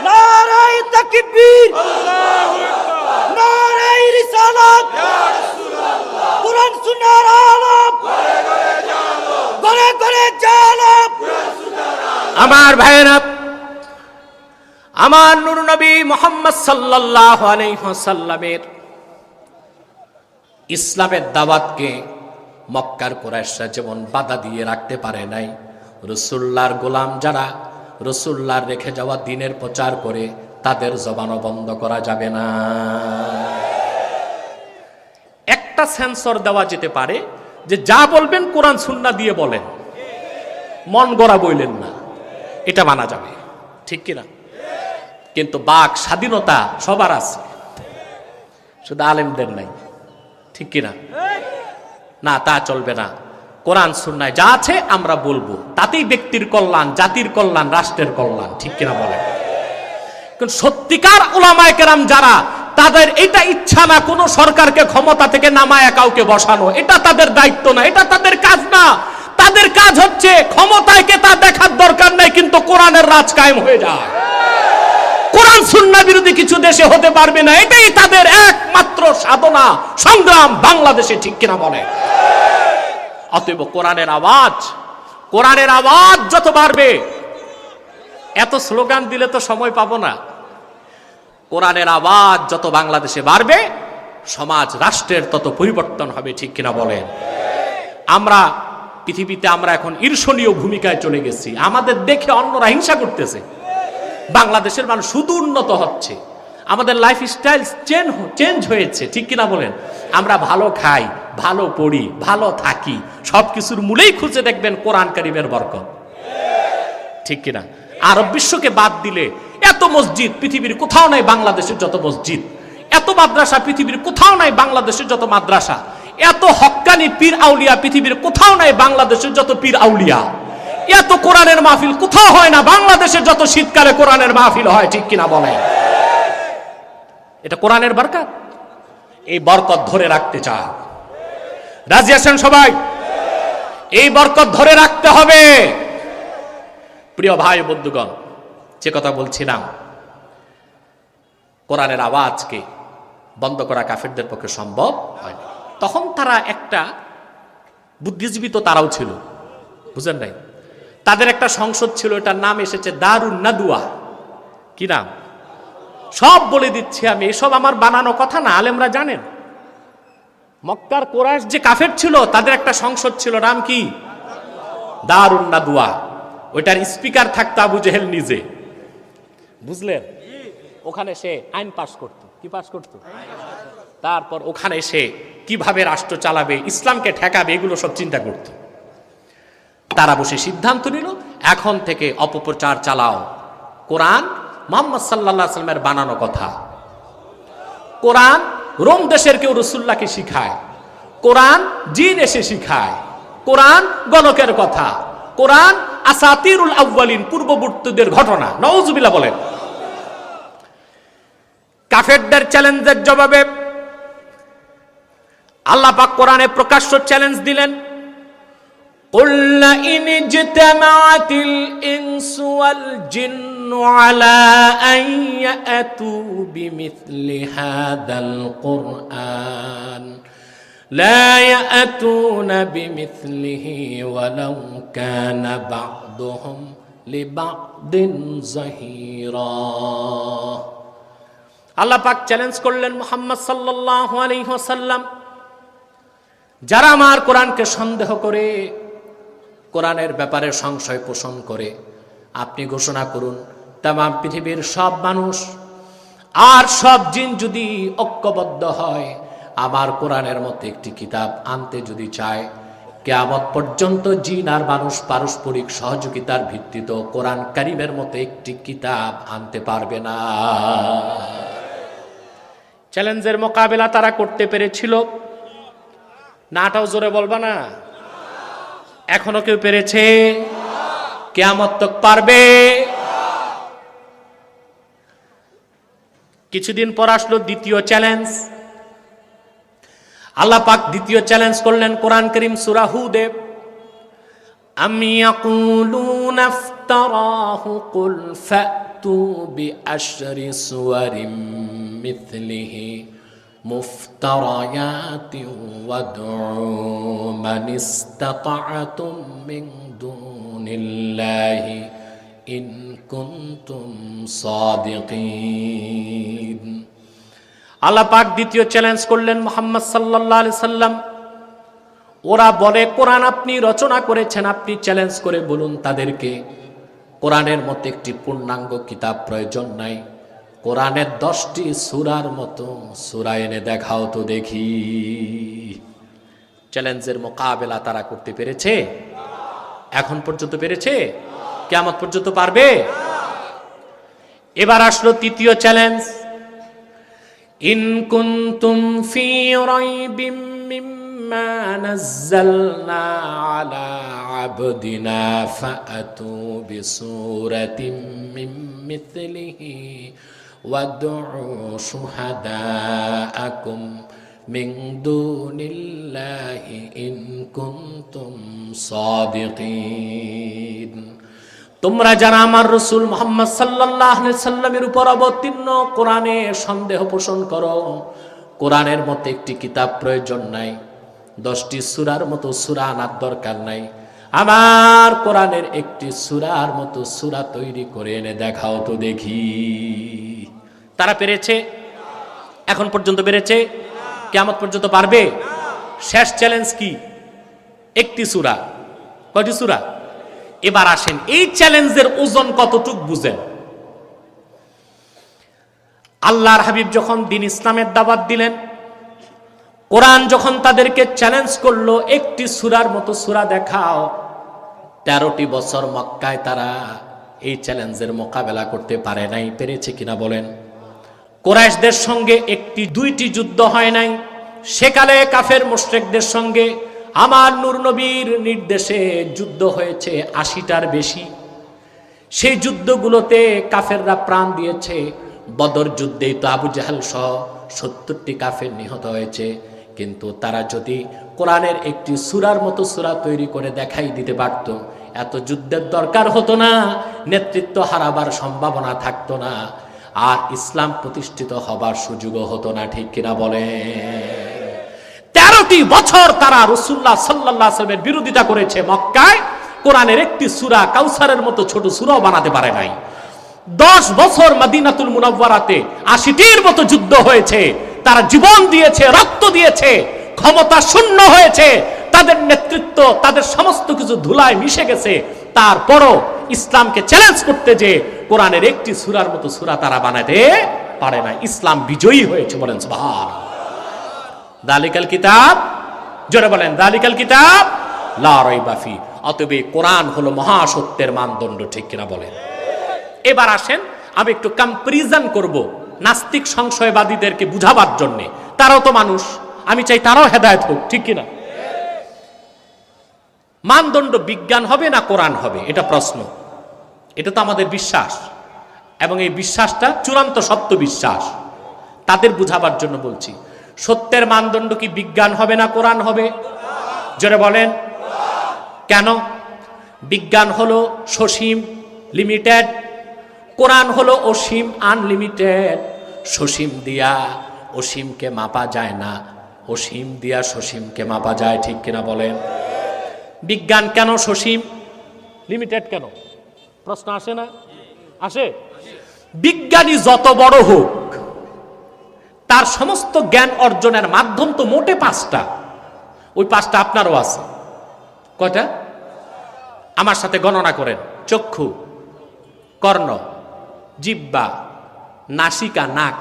নারায়ে তাকবীর, আল্লাহু আকবার, নারায়ে রিসালাত, ইয়া রাসূলুল্লাহ, কোরআন সুন্নাহর আলাপ, ঘরে ঘরে জালো, আমার ভাইয়েরা, আমার নূর নবী মুহাম্মদ সাল্লাল্লাহু আলাইহি ওয়াসাল্লামের ইসলামের দাওয়াতকে মক্কার কুরাইশরা যেমন বাধা দিয়ে রাখতে পারে নাই, রাসূলুল্লাহর গোলাম যারা রাসূলুল্লাহর রেখে যাওয়া দ্বীনের প্রচার করে তাদের জবানও বন্ধ করা যাবে না। একটা সেন্সর দেওয়া যেতে পারে যে যা বলবেন কোরআন সুন্নাহ দিয়ে বলেন, মন গড়া বইলেন না, এটা মানা যাবে, ঠিক কিনা? কিন্তু বাক স্বাধীনতা সবার আছে, শুধু আলেমদের নাই, ঠিক কিনা? না, তা চলবে না। কোরআন সুন্নায় যা আছে আমরা বলবো, তাতেই ব্যক্তির কল্যাণ, জাতির কল্যাণ, রাষ্ট্রের কল্যাণ, ঠিক কিনা বলেন? কিন্তু সত্যিকার উলামায়ে কেরাম যারা, তাদের এটা ইচ্ছা না কোনো সরকারকে ক্ষমতা থেকে নামায়া কাউকে বসানো, এটা তাদের দায়িত্ব না, এটা তাদের কাজ না। তাদের কাজ হচ্ছে ক্ষমতায় কে তা দেখার দরকার নাই, কিন্তু কোরআনের রাজ কায়েম হয়ে যায়। কোরআন সুন্নাহ বিরোধী কিছু দেশে হতে পারবে না, এটাই তাদের একমাত্র সাধনা সংগ্রাম বাংলাদেশে, ঠিক কিনা বলে? অতএব কোরআনের আওয়াজ যত বাড়বে, এত স্লোগান দিলে তো সময় পাবো না। কোরআনের আওয়াজ যত বাংলাদেশে বাড়বে, সমাজ রাষ্ট্রের তত পরিবর্তন হবে, ঠিক কিনা বলেন? আমরা পৃথিবীতে আমরা এখন ঈর্ষণীয় ভূমিকায় চলে গেছি, আমাদের দেখে অন্যরা হিংসা করতেছে। বাংলাদেশের মানুষ শুধু উন্নত হচ্ছে, আমাদের লাইফ স্টাইল চেঞ্জ হয়েছে, ঠিক কিনা বলেন? আমরা ভালো খাই, ভালো পড়ি, ভালো থাকি, সবকিছুর মূলেই খুঁজে দেখবেন কোরআন কারীমের বরকত, ঠিক কিনা? আরব বিশ্বকে বাদ দিলে এত মসজিদ পৃথিবীর কোথাও নাই বাংলাদেশের যত মসজিদ, এত মাদ্রাসা পৃথিবীর কোথাও নাই বাংলাদেশের যত মাদ্রাসা, এত হক্কানি পীর আউলিয়া পৃথিবীর কোথাও নাই বাংলাদেশের যত পীর আউলিয়া, এত কোরআনের মাহফিল কোথাও হয় না বাংলাদেশের যত শীতকালে কোরআনের মাহফিল হয়, ঠিক কিনা বলে? এটা কোরআনের বরকত। এই বরকত ধরে রাখতে চায়, রাজি আছেন সবাই? এই বরকত ধরে রাখতে হবে। প্রিয় ভাই বন্ধুগণ, যে কথা বলছিলাম, কোরআনের আওয়াজকে বন্ধ করা কাফেরদের পক্ষে সম্ভব হয় না। তখন তারা একটা বুদ্ধিজীবী, তো তারাও ছিল, বুঝেন নাই? তাদের একটা সংসদ ছিল, এটার নাম এসেছে দারুন নাদুয়া। কি নাম? সব বলে দিচ্ছি আমি, এসব আমার বানানো কথা না, আলেমরা জানেন। মক্কার কুরাইশ যে কাফের ছিল, তাদের একটা সংসদ ছিল, নাম কি? দারুন নাদুয়া। ওইটার স্পিকার থাকতো আবু জেহেল নিজে, বুঝলেন? ওখানে সে আইন পাশ করত। কি পাশ করত? তারপর ওখানে সে কিভাবে রাষ্ট্র চালাবে, ইসলামকে ঠেকাবে, এগুলো সব চিন্তা করত। তারা বসে সিদ্ধান্ত নিল, এখন থেকে অপপ্রচার চালাও। কোরআন মুহাম্মদ সাল্লাল্লাহু আলাইহি ওয়াসাল্লামের বানানো কথা। কোরআন রোম দেশের কেউ রাসূলুল্লাহকে শিখায়, কোরআন জিন এসে শিখায়, কোরআন গণকের কথা, কোরআন আসাতিরুল আউয়ালিন, পূর্ববর্তীদের ঘটনা। নাউজুবিল্লাহ বলেন। কাফেরদের চ্যালেঞ্জের জবাবে আল্লাহ পাক কোরআনে প্রকাশ্য চ্যালেঞ্জ দিলেন, قُلْ إِنِ اجْتَمَعَتِ الْإِنسُ وَالْجِنُّ عَلَىٰ أَن يَأْتُوا بِمِثْلِ هَٰذَا الْقُرْآنِ লা ইয়াতুনা বিমিথলিহি ওয়ালাউ কানা বা'দুহুম লিবা'দিন যাহিরা। আল্লাহ পাক চ্যালেঞ্জ করলেন মুহাম্মদ সাল্লাল্লাহু আলাইহি ওয়াসাল্লাম, যারা আমার কোরআনকে সন্দেহ করে, কোরআনের ব্যাপারে সংশয় পোষণ করে, আপনি ঘোষণা করুন তামাম পৃথিবীর সব মানুষ আর সব জিন যদি ঐক্যবদ্ধ হয় আমার কোরআনের মতো একটি কিতাব আনতে যদি চায়, কিয়ামত পর্যন্ত জিন আর মানুষ পারস্পরিক সহযোগিতার ভিত্তিতে কোরআন কারীমের মতো একটি কিতাব আনতে পারবে না। চ্যালেঞ্জের মোকাবেলা তারা করতে পেরেছিল নাটাও জোরে বলবা না? এখনো কেউ পেরেছে? কিয়ামত তক পারবে? কিছুদিন পর আসলো দ্বিতীয় চ্যালেঞ্জ। আল্লাহ পাক দ্বিতীয় চ্যালেঞ্জ করলেন কোরআন কারীম সূরা হুদে, আম ইয়াকুলুনা ইফতারাহু কুল ফাতু বিআশরি সুওয়ারিম মিথলিহি মুফতারায়াতিন ওয়াদউ মান ইসতাতা'তুম মিন দুনিল্লাহি ইন কুনতুম সাদিকিন। আল্লাহ পাক দ্বিতীয় চ্যালেঞ্জ করলেন মুহাম্মদ সাল্লাল্লাহু আলাইহি সাল্লাম, ওরা বলে কোরআন আপনি রচনা করেছেন, আপনি চ্যালেঞ্জ করে বলুন তাদেরকে কোরআনের মতো একটি পূর্ণাঙ্গ কিতাব প্রয়োজন নাই, কোরআনের 10টি সূরার মতো সূরা এনে দেখাও তো দেখি। চ্যালেঞ্জের মোকাবেলা তারা করতে পেরেছে? এখন পর্যন্ত পেরেছে? কিয়ামত পর্যন্ত পারবে? এবার আসলো তৃতীয় চ্যালেঞ্জ, ইন কুনতুম ফি রাইবিম মিম্মা নাযালনা আলা আবদিনা ফাআতু বিসূরাতিন মিন মিথলিহি ওয়াদউ শুহাদাআকুম মিন দুনিল্লাহি ইন কুনতুম সাদিকিন। তোমরা যারা আমার রাসূল মুহাম্মদ সাল্লাল্লাহু আলাইহি সাল্লামের উপর অবতীর্ণ কোরআনে সন্দেহ পোষণ করো, কোরআনের মতো একটি কিতাব প্রয়োজন নাই, 10টি সূরার মতো সূরা আনার দরকার নাই, আমার কোরআনের একটি সূরার মতো সূরা তৈরি করে এনে দেখাও তো দেখি। তারা পেরেছে? এখন পর্যন্ত পেরেছে? কিয়ামত পর্যন্ত পারবে? শেষ চ্যালেঞ্জ কি? একটি সূরা। কয়টি সূরা? এবার আসেন এই চ্যালেঞ্জের ওজন কতটুক বুঝেন। আল্লাহর হাবিব যখন দ্বীন ইসলামের দাওয়াত দিলেন, কোরআন যখন তাদেরকে চ্যালেঞ্জ করলো একটি সূরার মতো সূরা দেখাও, 13টি বছর মক্কায় তারা এই চ্যালেঞ্জের মোকাবেলা করতে পারে নাই। পেরেছে কিনা বলেন? কুরাইশদের সঙ্গে একটি দুইটি যুদ্ধ হয় নাই, সেকালে কাফের মুশরিকদের সঙ্গে আমার নূর নবীর নির্দেশে যুদ্ধ হয়েছে 80টার বেশি। সেই যুদ্ধগুলোতে কাফেররা প্রাণ দিয়েছে। বদর যুদ্ধেই তো আবু জাহেল সহ 70টি কাফের নিহত হয়েছে। কিন্তু তারা যদি কোরআনের একটি সূরার মতো সূরা তৈরি করে দেখাই দিতে পারত, এত যুদ্ধের দরকার হতো না, নেতৃত্ব হারাবার সম্ভাবনা থাকতো না, আর ইসলাম প্রতিষ্ঠিত হবার সুযোগও হতো না। ঠিক কিনা বলে? 13টি বছর তারা রাসূলুল্লাহ সাল্লাল্লাহু আলাইহি ওয়াসাল্লামের বিরোধিতা করেছে মক্কায়, কোরআনের একটি সূরা কাউসারের মতো ছোট সূরাও বানাতে পারে নাই। 10 বছর মদিনাতুল মুনাওয়ারাতে 80টির মতো যুদ্ধ হয়েছে, তারা জীবন দিয়েছে, রক্ত দিয়েছে, ক্ষমতা শূন্য হয়েছে, তাদের নেতৃত্ব, তাদের সমস্ত কিছু ধুলায় মিশে গেছে। তারপরও ইসলামকে চ্যালেঞ্জ করতে যে কোরআনের একটি সূরার মতো সূরা তারা বানাতে পারে না। ইসলাম বিজয়ী হয়েছে। বলেন সুবহানাল্লাহ। দালিকাল কিতাব, জোরে বলেন দালিকাল কিতাব লা রাইবা ফি। অতএব কোরআন হলো মহাসত্যের মানদণ্ড। ঠিক কিনা বলেন? এবার আসেন আমি একটু কম্পারিজন করব নাস্তিক সংশয়বাদীদেরকে বুঝাবার জন্য। তারাও তো মানুষ, আমি চাই তারাও হেদায়েত হোক। ঠিক কিনা? মানদণ্ড বিজ্ঞান হবে না কোরআন হবে, এটা প্রশ্ন। এটা তো আমাদের বিশ্বাস, এবং এই বিশ্বাসটা চূড়ান্ত সত্য বিশ্বাস। তাদের বুঝাবার জন্য বলছি, সত্যের মানদণ্ড কি বিজ্ঞান হবে না কোরআন হবে? জোরে বলেন। কেন? বিজ্ঞান হলো সসীম, লিমিটেড, কোরআন হলো অসীম, আনলিমিটেড। সসীম দিয়া অসীমকে মাপা যায় না, অসীম দিয়া সসীমকে মাপা যায়, ঠিক কিনা বলেন? বিজ্ঞান কেন সসীম, লিমিটেড কেন? প্রশ্ন আসে না? আসে। বিজ্ঞানী যত বড় হোক, তার সমস্ত জ্ঞান অর্জনের মাধ্যম তো মোটে 5টা। ওই 5টা আপনারও আছে। কয়টা? আমার সাথে গণনা করেন। চক্ষু, কর্ণ, জিহ্বা, নাসিকা, নাক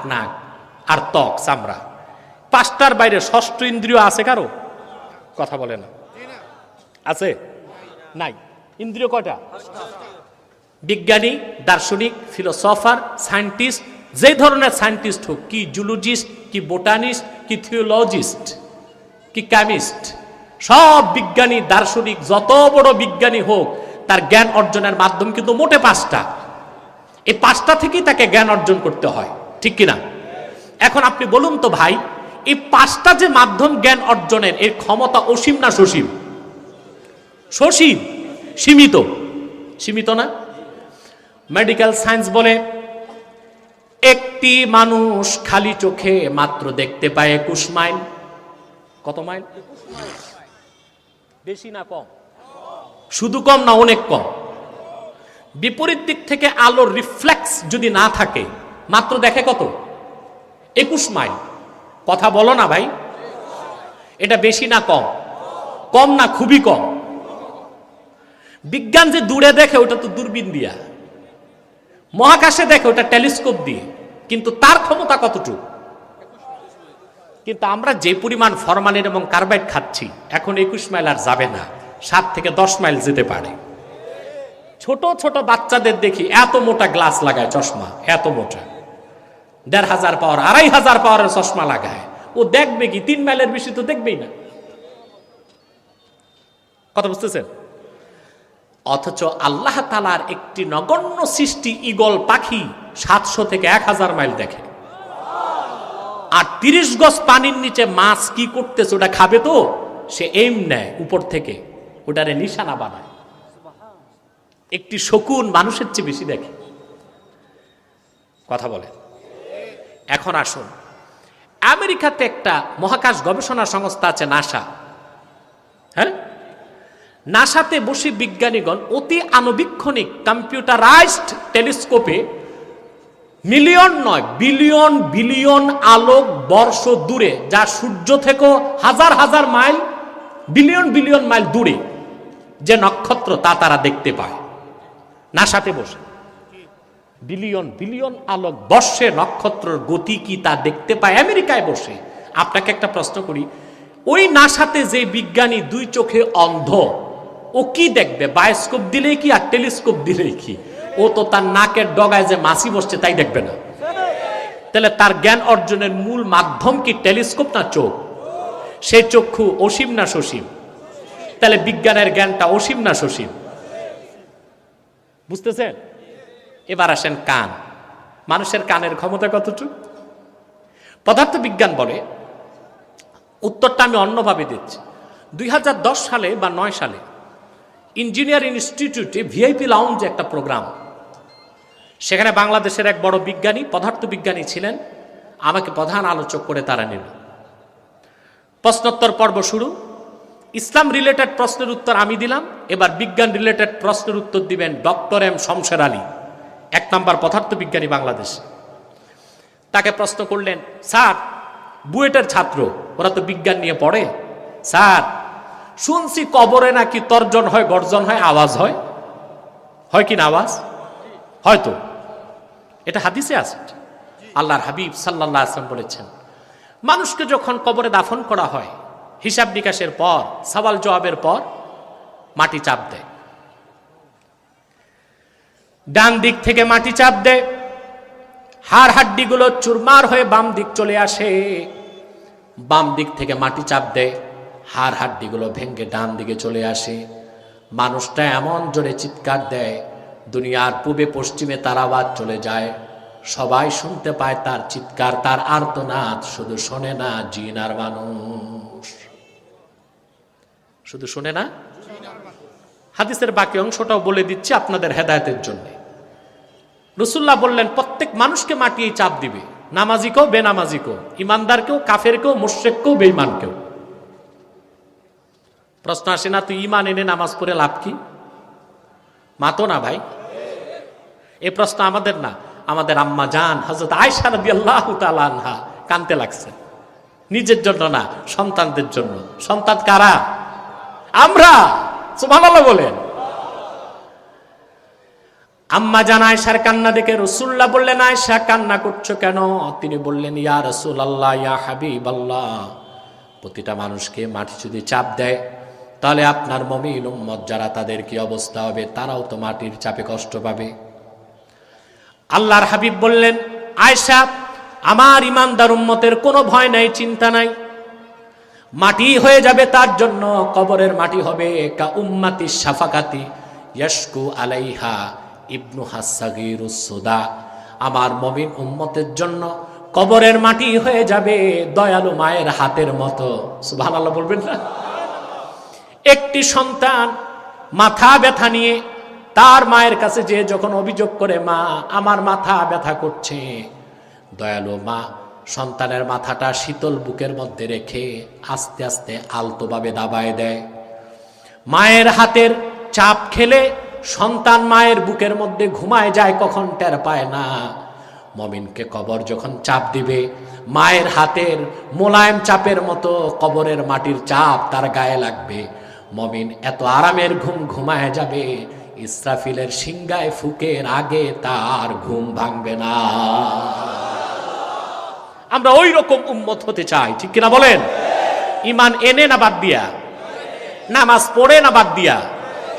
আর ত্বক, চামড়া। 5টার বাইরে 6ষ্ঠ ইন্দ্রিয় আছে কারো? কথা বলে না। আছে? নাই। ইন্দ্রিয় কয়টা? বিজ্ঞানী, দার্শনিক, ফিলোসফার, সায়েন্টিস্ট, যে ধরনের সায়েন্টিস্ট হোক, কি জুলজিস্ট, কি বোটানিস্ট, কি থিওলজিস্ট, কি কেমিস্ট, সব বিজ্ঞানী, দার্শনিক, যত বড় বিজ্ঞানী হোক, তার জ্ঞান অর্জনের মাধ্যম কিন্তু মোটে 5টা। এই 5টা থেকেই তাকে জ্ঞান অর্জন করতে হয়, ঠিক কিনা? এখন আপনি বলুন তো ভাই, এই 5টা যে মাধ্যম জ্ঞান অর্জনের, এর ক্ষমতা অসীম না সসীম? সসীম। সীমিত। সীমিত না? মেডিকেল সায়েন্স বলে একটি মানুষ খালি চোখে মাত্র দেখতে পায় 21 মাইল। কত মাইল? বেশি না কম? শুধু কম না, অনেক কম। বিপরীত দিক থেকে আলোর রিফ্লেক্স যদি না থাকে, মাত্র দেখে কত? 21 মাইল। কথা বলো না ভাই, এটা বেশি না কম? কম না, খুবই কম। বিজ্ঞান যে দূরে দেখে, ওটা তো দূরবীন দিয়া। মহাকাশে দেখে, ওটা টেলিস্কোপ দিয়ে। কিন্তু তার ক্ষমতা কতটুকু? কিন্তু আমরা যে পরিমাণ ফরমালিন এবং কার্বাইড খাচ্ছি, এখন 21 মাইল আর যাবে না, 7 থেকে 10 মাইল যেতে পারে। ছোট ছোট বাচ্চাদের দেখি এত মোটা গ্লাস লাগায়, চশমা এত মোটা, 1500 পাওয়ার, 2500 পাওয়ারের চশমা লাগায়। ও দেখবে কি? 3 মাইলের বেশি তো দেখবেই না। কথা বুঝতেছেন? অথচ আল্লাহ তাআলার একটি নগণ্য সৃষ্টি ঈগল পাখি 700 থেকে 1000 মাইল দেখে। আর 30 গজ পানির নিচে মাছ কি করতেছে ওটা খাবে, তো সে এইম নেয় উপর থেকে, ওটারে নিশানা বানায়। একটি শকুন মানুষের চেয়ে বেশি দেখে। কথা বলে। এখন আসুন, আমেরিকাতে একটা মহাকাশ গবেষণা সংস্থা আছে, নাসা। হ্যাঁ, নাসাতে বসে বিজ্ঞানীগণ অতি আণুবীক্ষণিক কম্পিউটারাইজড টেলিস্কোপে মিলিয়ন নয়, বিলিয়ন বিলিয়ন আলোক বর্ষ দূরে, যা সূর্য থেকেও হাজার হাজার মাইল, বিলিয়ন বিলিয়ন মাইল দূরে যে নক্ষত্র, তা তারা দেখতে পায় নাসাতে বসে। বিলিয়ন বিলিয়ন আলোক বর্ষে নক্ষত্রের গতি কি তা দেখতে পায় আমেরিকায় বসে। আপনাকে একটা প্রশ্ন করি, ওই নাসাতে যে বিজ্ঞানী 2 চোখে অন্ধ, ও কি দেখবে? বায়োস্কোপ দিলেই কি আর টেলিস্কোপ দিলেই কি? ও তো তার নাকের ডগায় যে মাছি বসছে তাই দেখবে না। তাহলে তার জ্ঞান অর্জনের মূল মাধ্যম কি টেলিস্কোপ না চোখ? সেই চক্ষু অসীম না সসীম? তাহলে বিজ্ঞানের জ্ঞানটা অসীম না সসীম? বুঝতেছেন? এবার আসেন কান। মানুষের কানের ক্ষমতা কতটুকু? পদার্থ বিজ্ঞান বলে, উত্তরটা আমি অন্যভাবে দিচ্ছি। 2010 সালে বা 9 সালে ইঞ্জিনিয়ার ইনস্টিটিউটে ভিআইপি লাউঞ্জে একটা প্রোগ্রাম, সেখানে বাংলাদেশের এক বড় বিজ্ঞানী, পদার্থ বিজ্ঞানী ছিলেন, আমাকে প্রধান আলোচক করে তারা নিল। প্রশ্নোত্তর পর্ব শুরু। ইসলাম রিলেটেড প্রশ্নের উত্তর আমি দিলাম। এবার বিজ্ঞান রিলেটেড প্রশ্নের উত্তর দিবেন ডক্টর এম শমশের আলী, 1 নম্বর পদার্থ বিজ্ঞানী বাংলাদেশ। তাকে প্রশ্ন করলেন, স্যার, বুয়েটের ছাত্র, ওরা তো বিজ্ঞান নিয়ে পড়ে, স্যার শুনছি কবরে নাকি তর্জন হয়, গর্জন হয়, আওয়াজ হয়, হয় কি না আওয়াজ? হয়তো এটা হাদিসে আছে। আল্লাহর হাবিব সাল্লাল্লাহু আলাইহি ওয়াসাল্লাম বলেছেন, মানুষকে যখন কবরে দাফন করা হয়, হিসাব নিকাশের পর, সওয়াল জবাবের পর মাটি চাপ দেয়। ডান দিক থেকে মাটি চাপ দেয়, হাড় হাড্ডিগুলো চুরমার হয়ে বাম দিক চলে আসে। বাম দিক থেকে মাটি চাপ দেয়, হাড় হাড্ডিগুলো ভেঙে ডান দিকে চলে আসে। মানুষটা এমন জোরে চিৎকার দেয়, দুনিয়ার পূবে পশ্চিমে তার আওয়াজ চলে যায়। সবাই শুনতে পায় তার চিৎকার, তার আর্তনাদ, শুধু শোনে না জিন আর মানুষ। শুধু শোনে না। হাদিসের বাকি অংশটাও বলে দিচ্ছি আপনাদের হেদায়েতের জন্য। রাসূলুল্লাহ বললেন, প্রত্যেক মানুষকে মাটি চাপ দিবে, নামাজিকেও বেনামাজিকেও, ইমানদারকেও কাফেরকেও মুশরিককেও বেঈমানকেও। প্রশ্ন আসে না, তুই ইমান এনে নামাজ পড়ে লাভ কি? মাতো না ভাই। এই প্রশ্ন আমাদের না, আমাদের আম্মা জান হযরত আয়েশা রাদিয়াল্লাহু তাআলা আনহা কানতে লাগছে, নিজের জন্য না, সন্তানদের জন্য। সন্তান কারা? আমরা। সুবহানাল্লাহ বলেন। আম্মা জান আয়েশার কান্না দেখে রাসূলুল্লাহ বললেন, আয়েশা কান্না করছো কেন? তিনি বললেন, ইয়া রাসূলুল্লাহ, ইয়া হাবিবাল্লাহ, প্রতিটা মানুষকে মাটি যদি চাপ দেয় তাহলে আপনার মুমিন উম্মত যারা, তাদের কি অবস্থা হবে? তারাও তো মাটির চাপে কষ্ট পাবে। আল্লাহর হাবিব বললেন, আয়েশা, আমার ইমানদার উম্মতের কোনো ভয় নাই, চিন্তা নাই। মাটি হয়ে যাবে তার জন্য, কবরের মাটি হবে কা উম্মতি শাফাকাতি ইয়াশকু আলাইহা ইবনু হাসাগিরুস সুদা। আমার মুমিন উম্মতের জন্য কবরের মাটি হয়ে যাবে দয়ালু মায়ের হাতের মতো। সুবহানাল্লাহ বলবেন না? একটি সন্তান মাথা ব্যথা নিয়ে তার মায়ের কাছে যে যখন অভিযোগ করে, মা আমার মাথা ব্যথা করছে, দয়ালু মা সন্তানের মাথাটা শীতল বুকের মধ্যে রেখে আস্তে আস্তে আলতোভাবে দাবায় দেয়। মায়ের হাতের চাপ খেলে সন্তান মায়ের বুকের মধ্যে ঘুমায় যায়, কখন টের পায় না। মুমিনকে কবর যখন চাপ দিবে, মায়ের হাতের মোলায়েম চাপের মতো কবরের মাটির চাপ তার গায়ে লাগবে। মুমিন এত আরামের ঘুম ঘুমায় যাবে, ইসরাফিলের সিংগায় ফুকের আগে তার ঘুম ভাঙবে না। আমরা ওই রকম উম্মত হতে চাই, ঠিক কিনা বলেন? ইমান এনে না বাদ দিয়া, নামাজ পড়ে না বাদ দিয়া,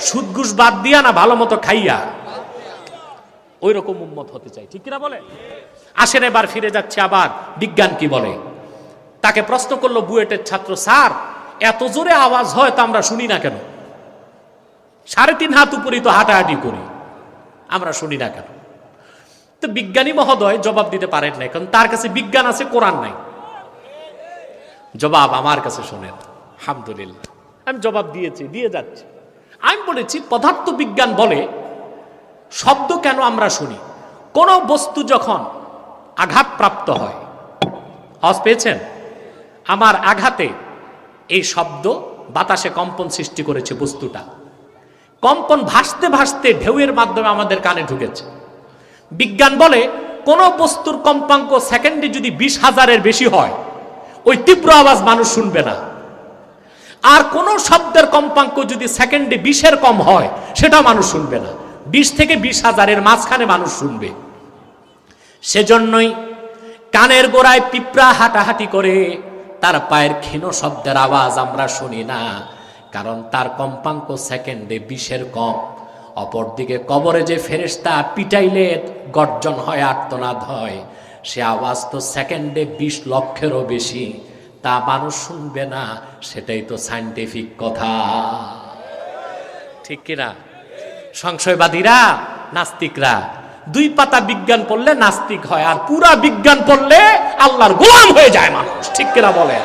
সুদ ঘুষ বাদ দিয়া না ভালো মতো খাইয়া, ওই রকম উম্মত হতে চাই, ঠিক কিনা বলেন? আসেন এবার ফিরে যাচ্ছে, আবার বিজ্ঞান কি বলে। তাকে প্রশ্ন করলো বুয়েটের ছাত্র, স্যার এত জোরে আওয়াজ হয় তো আমরা শুনি না কেন? 3.5 হাত উপরেই তো হাঁটাহাঁটি করি, আমরা শুনি না কেন? তো বিজ্ঞানী মহোদয় জবাব দিতে পারেন না, কারণ তার কাছে বিজ্ঞান আছে, কোরআন নাই। জবাব আমার কাছে শোনেন। আলহামদুলিল্লাহ, আমি জবাব দিয়েছি, দিয়ে যাচ্ছি। আমি বলেছি পদার্থ বিজ্ঞান বলে শব্দ কেন আমরা শুনি? কোন বস্তু যখন আঘাতপ্রাপ্ত হয়, আওয়াজ পেয়েছেন? আমার আঘাতে এই শব্দ বাতাসে কম্পন সৃষ্টি করেছে, বস্তুটা কম্পন ভাসতে ভাসতে ঢেউয়ের মাধ্যমে আমাদের কানে ঢুকেছে। বিজ্ঞান বলে কোন বস্তুর কম্পাঙ্ক সেকেন্ডে যদি 20,000-এর বেশি হয়, ওই তীব্র আওয়াজ মানুষ শুনবে না। আর কোন শব্দের কম্পাঙ্ক যদি সেকেন্ডে 20-এর কম হয়, সেটা মানুষ শুনবে না। 20 থেকে 20,000-এর মাঝখানে মানুষ শুনবে। সেজন্যই কানের গোড়ায় পিঁপড়া হাঁটাহাঁটি করে, তার পায়ের ক্ষীণ শব্দের আওয়াজ আমরা শুনি না, কারণ তার কম্পাঙ্ক সেকেন্ডে 20-এর কম। অপরদিকে কবরে যে ফেরেশতা পিটাইলে গর্জন হয়, আর্তনাদ হয়, সে আওয়াজ তো সেকেন্ডে 20 লক্ষেরও বেশি, তা মানুষ শুনবে না। সেটাই তো সায়েন্টিফিক কথা, ঠিক কিনা? সংশয়বাদীরা, নাস্তিকরা 2 পাতা বিজ্ঞান পড়লে নাস্তিক হয়, আর পুরা বিজ্ঞান পড়লে আল্লাহর গোলাম হয়ে যায় মানুষ, ঠিক কিনা বলেন?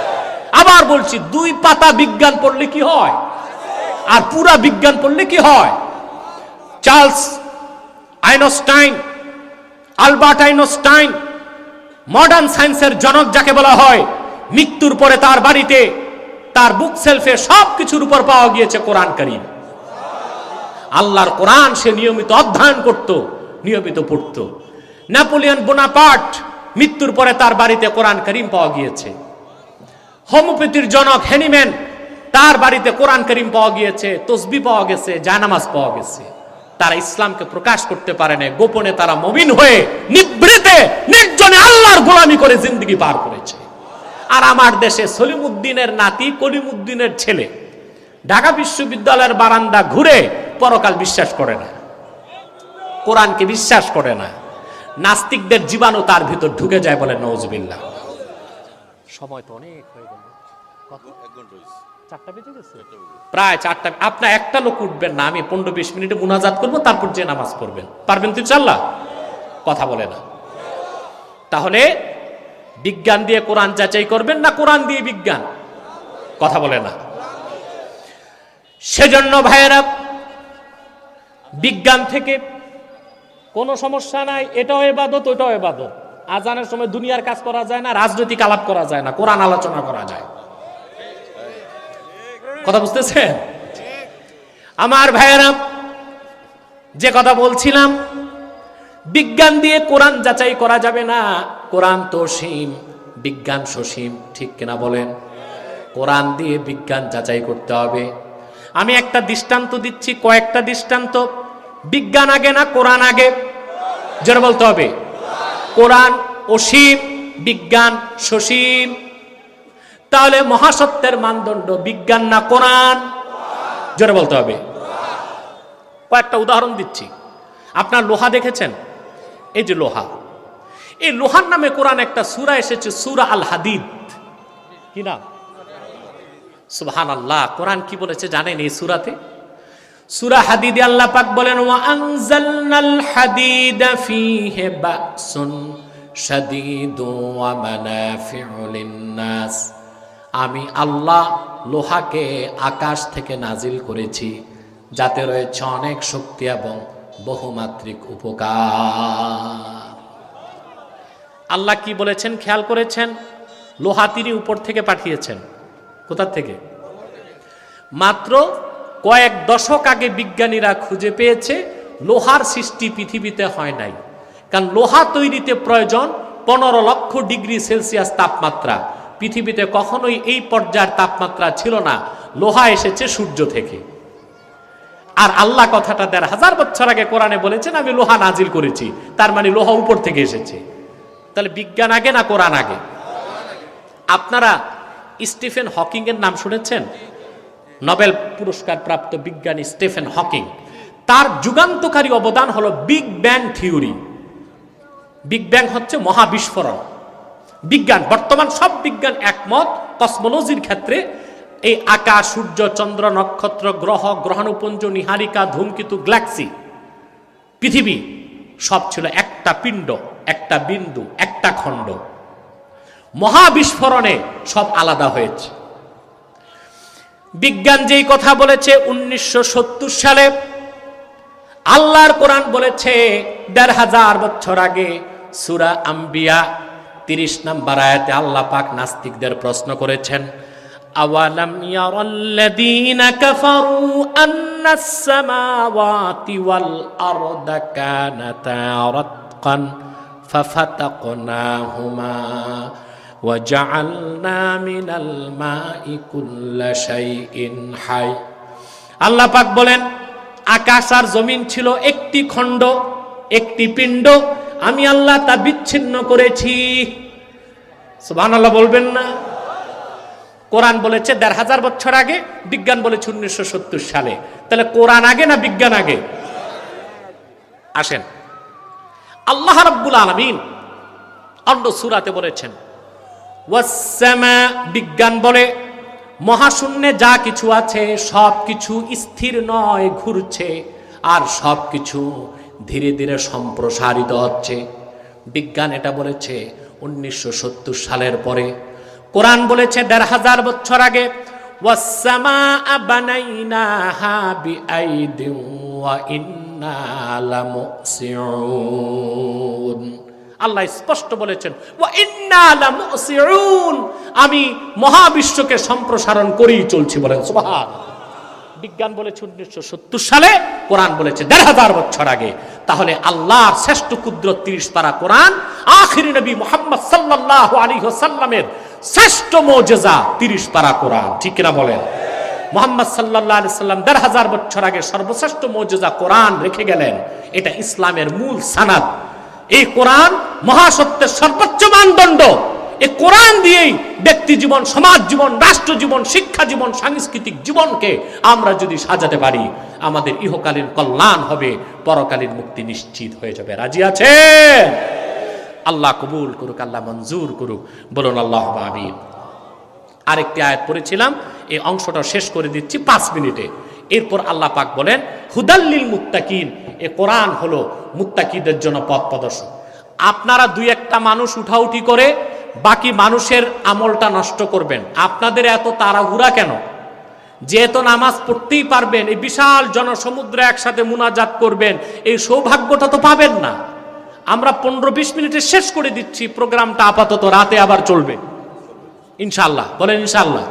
আবার বলছি, 2 পাতা বিজ্ঞান পড়লে কি হয়, আর পুরা বিজ্ঞান পড়লে কি হয়? Charles Einstein, Albert Einstein, modern সায়েন্সের জনক যাকে বলা হয়, মৃত্যুর পরে তার বাড়িতে তার বুক সেলফে সবকিছুর উপর পাওয়া গিয়েছে কোরআন কারীম। আল্লাহর কোরআন সে নিয়মিত অধ্যয়ন করত, নিয়মিত পড়ত। নেপোলিয়ন বোনাপার্ট, মৃত্যুর পরে তার বাড়িতে কোরআন কারীম পাওয়া গিয়েছে। হোমিওপ্যাথির জনক হেনিম্যান, তার বাড়িতে কোরআন কারীম পাওয়া গিয়েছে, তসবিহ পাওয়া গেছে, জায়নামাজ পাওয়া গেছে। তারা ইসলামকে প্রকাশ করতে পারে না, গোপনে তারা মুমিন হয়ে নিভৃতে নির্জনে আল্লাহর গোলামি করে জিন্দেগি পার করেছে। আর আমার দেশে সলিমউদ্দিনের নাতি কলিমউদ্দিনের ছেলে ঢাকা বিশ্ববিদ্যালয়ের বারান্দা ঘুরে পরকাল বিশ্বাস করে না, কোরআনকে বিশ্বাস করে না। নাস্তিকদের জীবাণু তার ভিতর ঢুকে যায়, বলে নওজুবিল্লাহ। সময় তো অনেক হয়ে গেল, প্রায় 4টা। আপনার একটা লোক উঠবেন না, আমি 15-20 মিনিটে মুনাজাত করবো, তারপর যে নামাজ পড়বেন। পারবেন তো ইনশাআল্লাহ? কথা বলে না। তাহলে বিজ্ঞান দিয়ে কোরআন যাচাই করবেন না কোরআন দিয়ে বিজ্ঞান? কথা বলে না। সেজন্য ভাইয়েরা, বিজ্ঞান থেকে কোনো সমস্যা নাই, এটাও ইবাদত ওটাও ইবাদত। আজানের সময় দুনিয়ার কাজ করা যায় না, রাজনৈতিক আলাপ করা যায় না, কোরআন আলোচনা করা যায়। কথা বুঝতেছেন আমার ভাইয়েরা? যে কথা বলছিলাম, বিজ্ঞান দিয়ে কোরআন যাচাই করা যাবে না। কোরআন তো সীম, বিজ্ঞান সসীম, ঠিক কিনা বলেন? কোরআন দিয়ে বিজ্ঞান যাচাই করতে হবে। আমি একটা দৃষ্টান্ত দিচ্ছি, কয়েকটা দৃষ্টান্ত। বিজ্ঞান আগে না কোরআন আগে? জোরে বলতে হবে। কোরআন অসীম, বিজ্ঞান সসীম। তাহলে মহাসত্যের মানদণ্ড বিজ্ঞান না কোরআন? জোরে বলতে হবে। কয়েকটা উদাহরণ দিচ্ছি। আপনার লোহা দেখেছেন? এই যে লোহা, এই লোহার নামে কোরআন একটা সূরা এসেছে, সূরা আল হাদিদ। কি নাম? সুবহানাল্লাহ। কোরআন কি বলেছে জানেন এই সূরাতে? সূরা হাদিদে আল্লাহ পাক বলেন, ওয়া আনজালনাল হাদিদা ফীহি বাসুন শাদীদু ওয়া মানাফিউ লিন-নাস। আমি আল্লাহ লোহাকে আকাশ থেকে নাজিল করেছি, যাতে রয়েছে অনেক শক্তি এবং বহুমাত্রিক উপকার। আল্লাহ কি বলেছেন খেয়াল করেছেন? লোহা তিনি উপর থেকে পাঠিয়েছেন। কোথা থেকে? মাত্র কয়েক দশক আগে বিজ্ঞানীরা খুঁজে পেয়েছে লোহার সৃষ্টি পৃথিবীতে হয় নাই। কারণ লোহা তৈরিতে প্রয়োজন 15 লক্ষ ডিগ্রি সেলসিয়াস তাপমাত্রা। পৃথিবীতে কখনোই এই পর্যায়ের তাপমাত্রা ছিল না। লোহা এসেছে সূর্য থেকে। আর আল্লাহ কথাটা 1500 বছর আগে কোরআনে বলেছেন, আমি লোহা নাজিল করেছি। তার মানে লোহা উপর থেকে এসেছে। তাহলে বিজ্ঞান আগে না কোরআন আগে? আপনারা স্টিফেন হকিং এর নাম শুনেছেন? নোবেল পুরস্কার প্রাপ্ত বিজ্ঞানী স্টিফেন হকিং। তার যুগান্তকারী অবদান হলো big bang theory. Big bang হচ্ছে মহাবিস্ফোরণ। বিজ্ঞান, বর্তমান সব বিজ্ঞান একমত কসমোলজির ক্ষেত্রে এই আকাশ, সূর্য, চন্দ্র, নক্ষত্র, গ্রহ, গ্রহাণুপুঞ্জ, নীহারিকা, ধূমকেতু, গ্যালাক্সি, পৃথিবী সব ছিল একটা পিণ্ড, একটা বিন্দু, একটা খণ্ড। মহাবিস্ফোরণে সব আলাদা হয়েছে। বিজ্ঞান যেই কথা বলেছে 1970 সালে, আল্লাহর কোরআন বলেছে 1500 বছর আগে। সূরা আম্বিয়া 30 নম্বর আয়াতে আল্লাহ পাক নাস্তিকদের প্রশ্ন করেছেন, আওয়ালাম ইয়ারাল্লাযীনা কাফারু আন্নাস সামাওয়াতি ওয়াল আরদা কানাতা রাতকান ফাফাতাকনাহুমা ওয়া জাআলনা মিনাল মাই কুল্লা শাইইন হাই। আল্লাহ পাক বলেন, আকাশ আর জমিন ছিল একটি খণ্ড, একটি পিণ্ড। আমি আল্লাহ তা বিচ্ছিন্ন করেছি। সুবহানাল্লাহ বলবেন না? কোরআন বলেছে 1500 বছর আগে, বিজ্ঞান বলেছে 1970 সালে। তাহলে কোরআন আগে না বিজ্ঞান আগে? আসেন, আল্লাহ রাব্বুল আলামিন অন্য সূরাতে বলেছেন, ওয়াস-সামা, বিজ্ঞান বলে মহাশূন্যে যা কিছু আছে সব কিছু স্থির নয়, ঘুরছে। আর সব কিছু ধীরে ধীরে সম্প্রসারিত হচ্ছে। বিজ্ঞান এটা বলেছে 1970 সালের পরে। কোরআন বলেছে 1500 বছর আগে, ওয়াস-সামাআ বানাইনাহা বিআইদিন ওয়া ইন্না লামুসিউন। আল্লাহ স্পষ্ট বলেছেন, ওয়া ইন্না লামুসিউন, আমি মহাবিশ্বকে সম্প্রসারণ করেই চলছি। বলেন সুবহানাল্লাহ। বিজ্ঞান বলেছে 1970 সালে, কোরআন বলেছে 1500 বছর আগে। তাহলে আল্লাহর শ্রেষ্ঠ কুদরত 30 পারা কোরআন, আখির নবী মুহাম্মদ সাল্লাল্লাহু আলাইহি ওয়াসাল্লামের শ্রেষ্ঠ মুজিজা 30 পারা কোরআন, ঠিক কিনা বলেন? মুহাম্মদ সাল্লাল্লাহু আলাইহি ওয়াসাল্লাম 1500 বছর আগে সর্বশ্রেষ্ঠ মুজিজা কোরআন রেখে গেলেন। এটা ইসলামের মূল সানাদ। এই কোরআন মহাসত্যের সর্বোচ্চ মানদণ্ড। এই কোরআন দিয়েই ব্যক্তি জীবন, সমাজ জীবন, রাষ্ট্র জীবন, শিক্ষা জীবন, সাংস্কৃতিক জীবনকে আমরা যদি সাজাতে পারি, আমাদের ইহকালীন কল্যাণ হবে, পরকালীন মুক্তি নিশ্চিত হয়ে যাবে। রাজি আছে? আল্লাহ কবুল করুক, আল্লাহ মঞ্জুর করুক। বলুন আল্লাহুম্মা আমিন। আরেকটি আয়াত পড়েছিলাম, এই অংশটা শেষ করে দিচ্ছি 5 মিনিটে। এরপর আল্লাহ পাক বলেন, হুদাল্লিল মুত্তাকিন, এই কোরআন হলো মুত্তাকিদের জন্য পথ প্রদর্শক। আপনারা 2-1টা মানুষ উঠাউঠি করে বাকি মানুষের আমলটা নষ্ট করবেন। আপনাদের এত তাড়াহুড়া কেন? যেহেতু নামাজ পড়তেই পারবেন, এই বিশাল জনসমুদ্রে একসাথে মুনাজাত করবেন, এই সৌভাগ্যটা তো পাবেন না। আমরা 15-20 মিনিটে শেষ করে দিচ্ছি প্রোগ্রামটা, আপাতত রাতে আবার চলবে ইনশাআল্লাহ। বলেন ইনশাআল্লাহ।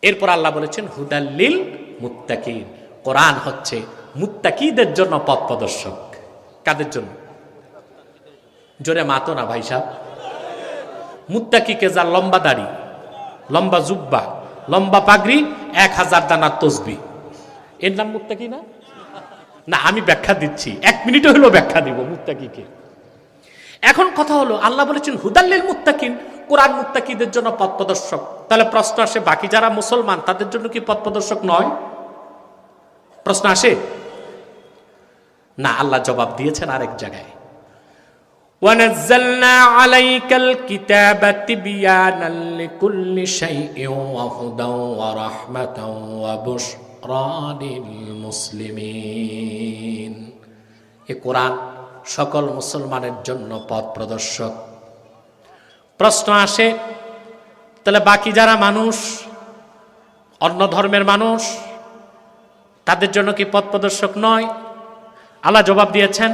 এরপর আল্লাহ বলেছেন হুদাল্লিল মুত্তাকিন, কোরআন হচ্ছে মুত্তাকিদের জন্য পথ প্রদর্শক। কাদের জন্য? জোরে মাতো না ভাই সাহেব। মুত্তাকিকে যার লম্বা দাড়ি, লম্বা জুব্বা, লম্বা পাগড়ি, 1000 দানার তসবিহ, এর নাম মুত্তাকি না? না, আমি ব্যাখ্যা দিচ্ছি, 1 মিনিট হলো ব্যাখ্যা দিব মুত্তাকিকে। এখন কথা হলো আল্লাহ বলেছেন হুদাল্লিল মুত্তাকিন, কোরআন মুত্তাকিদের জন্য পথ প্রদর্শক। তাহলে প্রশ্ন আসে, বাকি যারা মুসলমান তাদের জন্য কি পথ প্রদর্শক নয়? প্রশ্ন আসে না? আল্লাহ জবাব দিয়েছেন আরেক জায়গায়, وَنَزَّلْنَا عَلَيْكَ الْكِتَابَ تِبْيَانًا لِكُلِّ شَيْءٍ وَهُدًى وَرَحْمَةً وَبُشْرَى لِلْمُسْلِمِينَ। এই কোরআন সকল মুসলমানের জন্য পথ প্রদর্শক। প্রশ্ন আসে, তাহলে বাকি যারা মানুষ, অন্য ধর্মের মানুষ, তাদের জন্য কি পথ প্রদর্শক নয়? আল্লাহ জবাব দিয়েছেন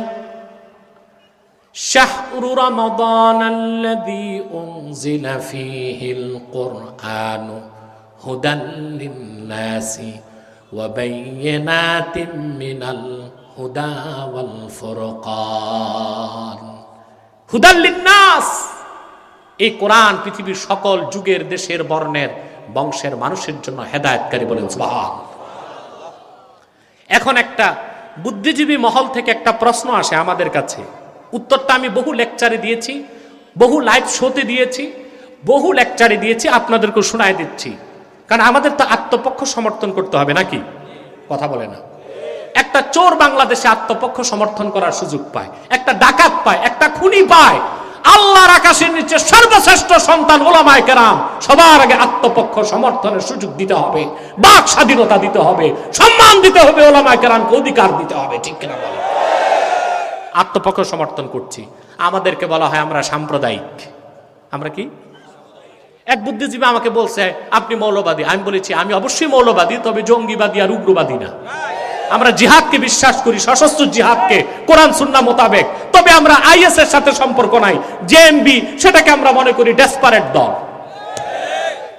শাহরু রমাদানাল্লাযী উনজিলা ফীহিল কুরআনু হুদাল লিন-নাসি ওয়া বায়্যিনাতিম মিনাল হুদা ওয়াল ফুরকান। হুদাল লিন-নাস, এই কোরআন পৃথিবীর সকল যুগের, দেশের, বর্ণের, বংশের মানুষের জন্য হেদায়েতকারী। বলেন সুবহানাল্লাহ। এখন একটা বুদ্ধিজীবী মহল থেকে একটা প্রশ্ন আসে আমাদের কাছে, উত্তরটা আমি বহু লেকচারে দিয়েছি, বহু লাইভ শোতে দিয়েছি, বহু লেকচারে দিয়েছি, আপনাদেরকে শোনায় দিচ্ছি, কারণ আমাদের তো আত্মপক্ষ সমর্থন করতে হবে নাকি? কথা বলে না। একটা চোর বাংলাদেশে আত্মপক্ষ সমর্থন করার সুযোগ পায়, একটা ডাকাত পায়, একটা খুনি পায়। আল্লাহর আকাশের নিচে সর্বশ্রেষ্ঠ সন্তান উলামায়ে কেরাম, সবার আগে আত্মপক্ষ সমর্থনের সুযোগ দিতে হবে, বাক স্বাধীনতা দিতে হবে, সম্মান দিতে হবে, উলামায়ে কেরামকে অধিকার দিতে হবে। ঠিক কিনা বলে? আত্মপক্ষ সমর্থন করছি। আমাদেরকে বলা হয় আমরা সাম্প্রদায়িক। আমরা কি? এক বুদ্ধিজীবী আমাকে বলছে আপনি মৌলবাদী। আমি বলেছি আমি অবশ্যই মৌলবাদী, তবে জঙ্গিবাদী আর উগ্রবাদী না। আমরা জিহাদকে বিশ্বাস করি, সশস্ত্র জিহাদকে, কোরআন সুন্নাহ মোতাবেক। তবে আমরা আইএস এর সাথে সম্পর্ক নাই, জেএমবি, সেটাকে আমরা মনে করি ডেসপারেট দল।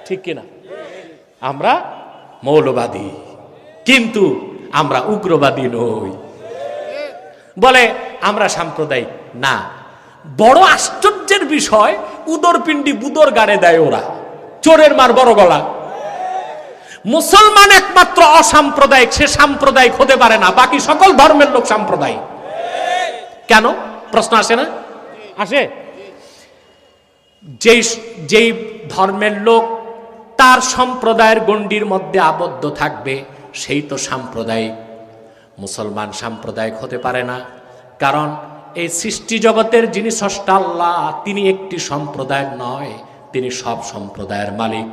ঠিক কিনা? আমরা মৌলবাদী, কিন্তু আমরা উগ্রবাদী নই। বলে আমরা সাম্প্রদায়িক না। বড় আশ্চর্যের বিষয়, উদরপিণ্ডি বুদর গাড়ে দেয় ওরা, চোরের মার বড় গলা। মুসলমান একমাত্র অসাম্প্রদায়িক, সে সাম্প্রদায়িক হতে পারে না, বাকি সকল ধর্মের লোক সাম্প্রদায়িক। কেন? প্রশ্ন আসে না? আসে। যেই ধর্মের লোক তার সম্প্রদায়ের গণ্ডির মধ্যে আবদ্ধ থাকবে সেই তো সাম্প্রদায়িক। মুসলমান সাম্প্রদায়িক হতে পারে না, কারণ এই সৃষ্টি জগতের যিনি স্রষ্টা আল্লাহ, তিনি একটি সম্প্রদায়ের নয়, তিনি সব সম্প্রদায়ের মালিক।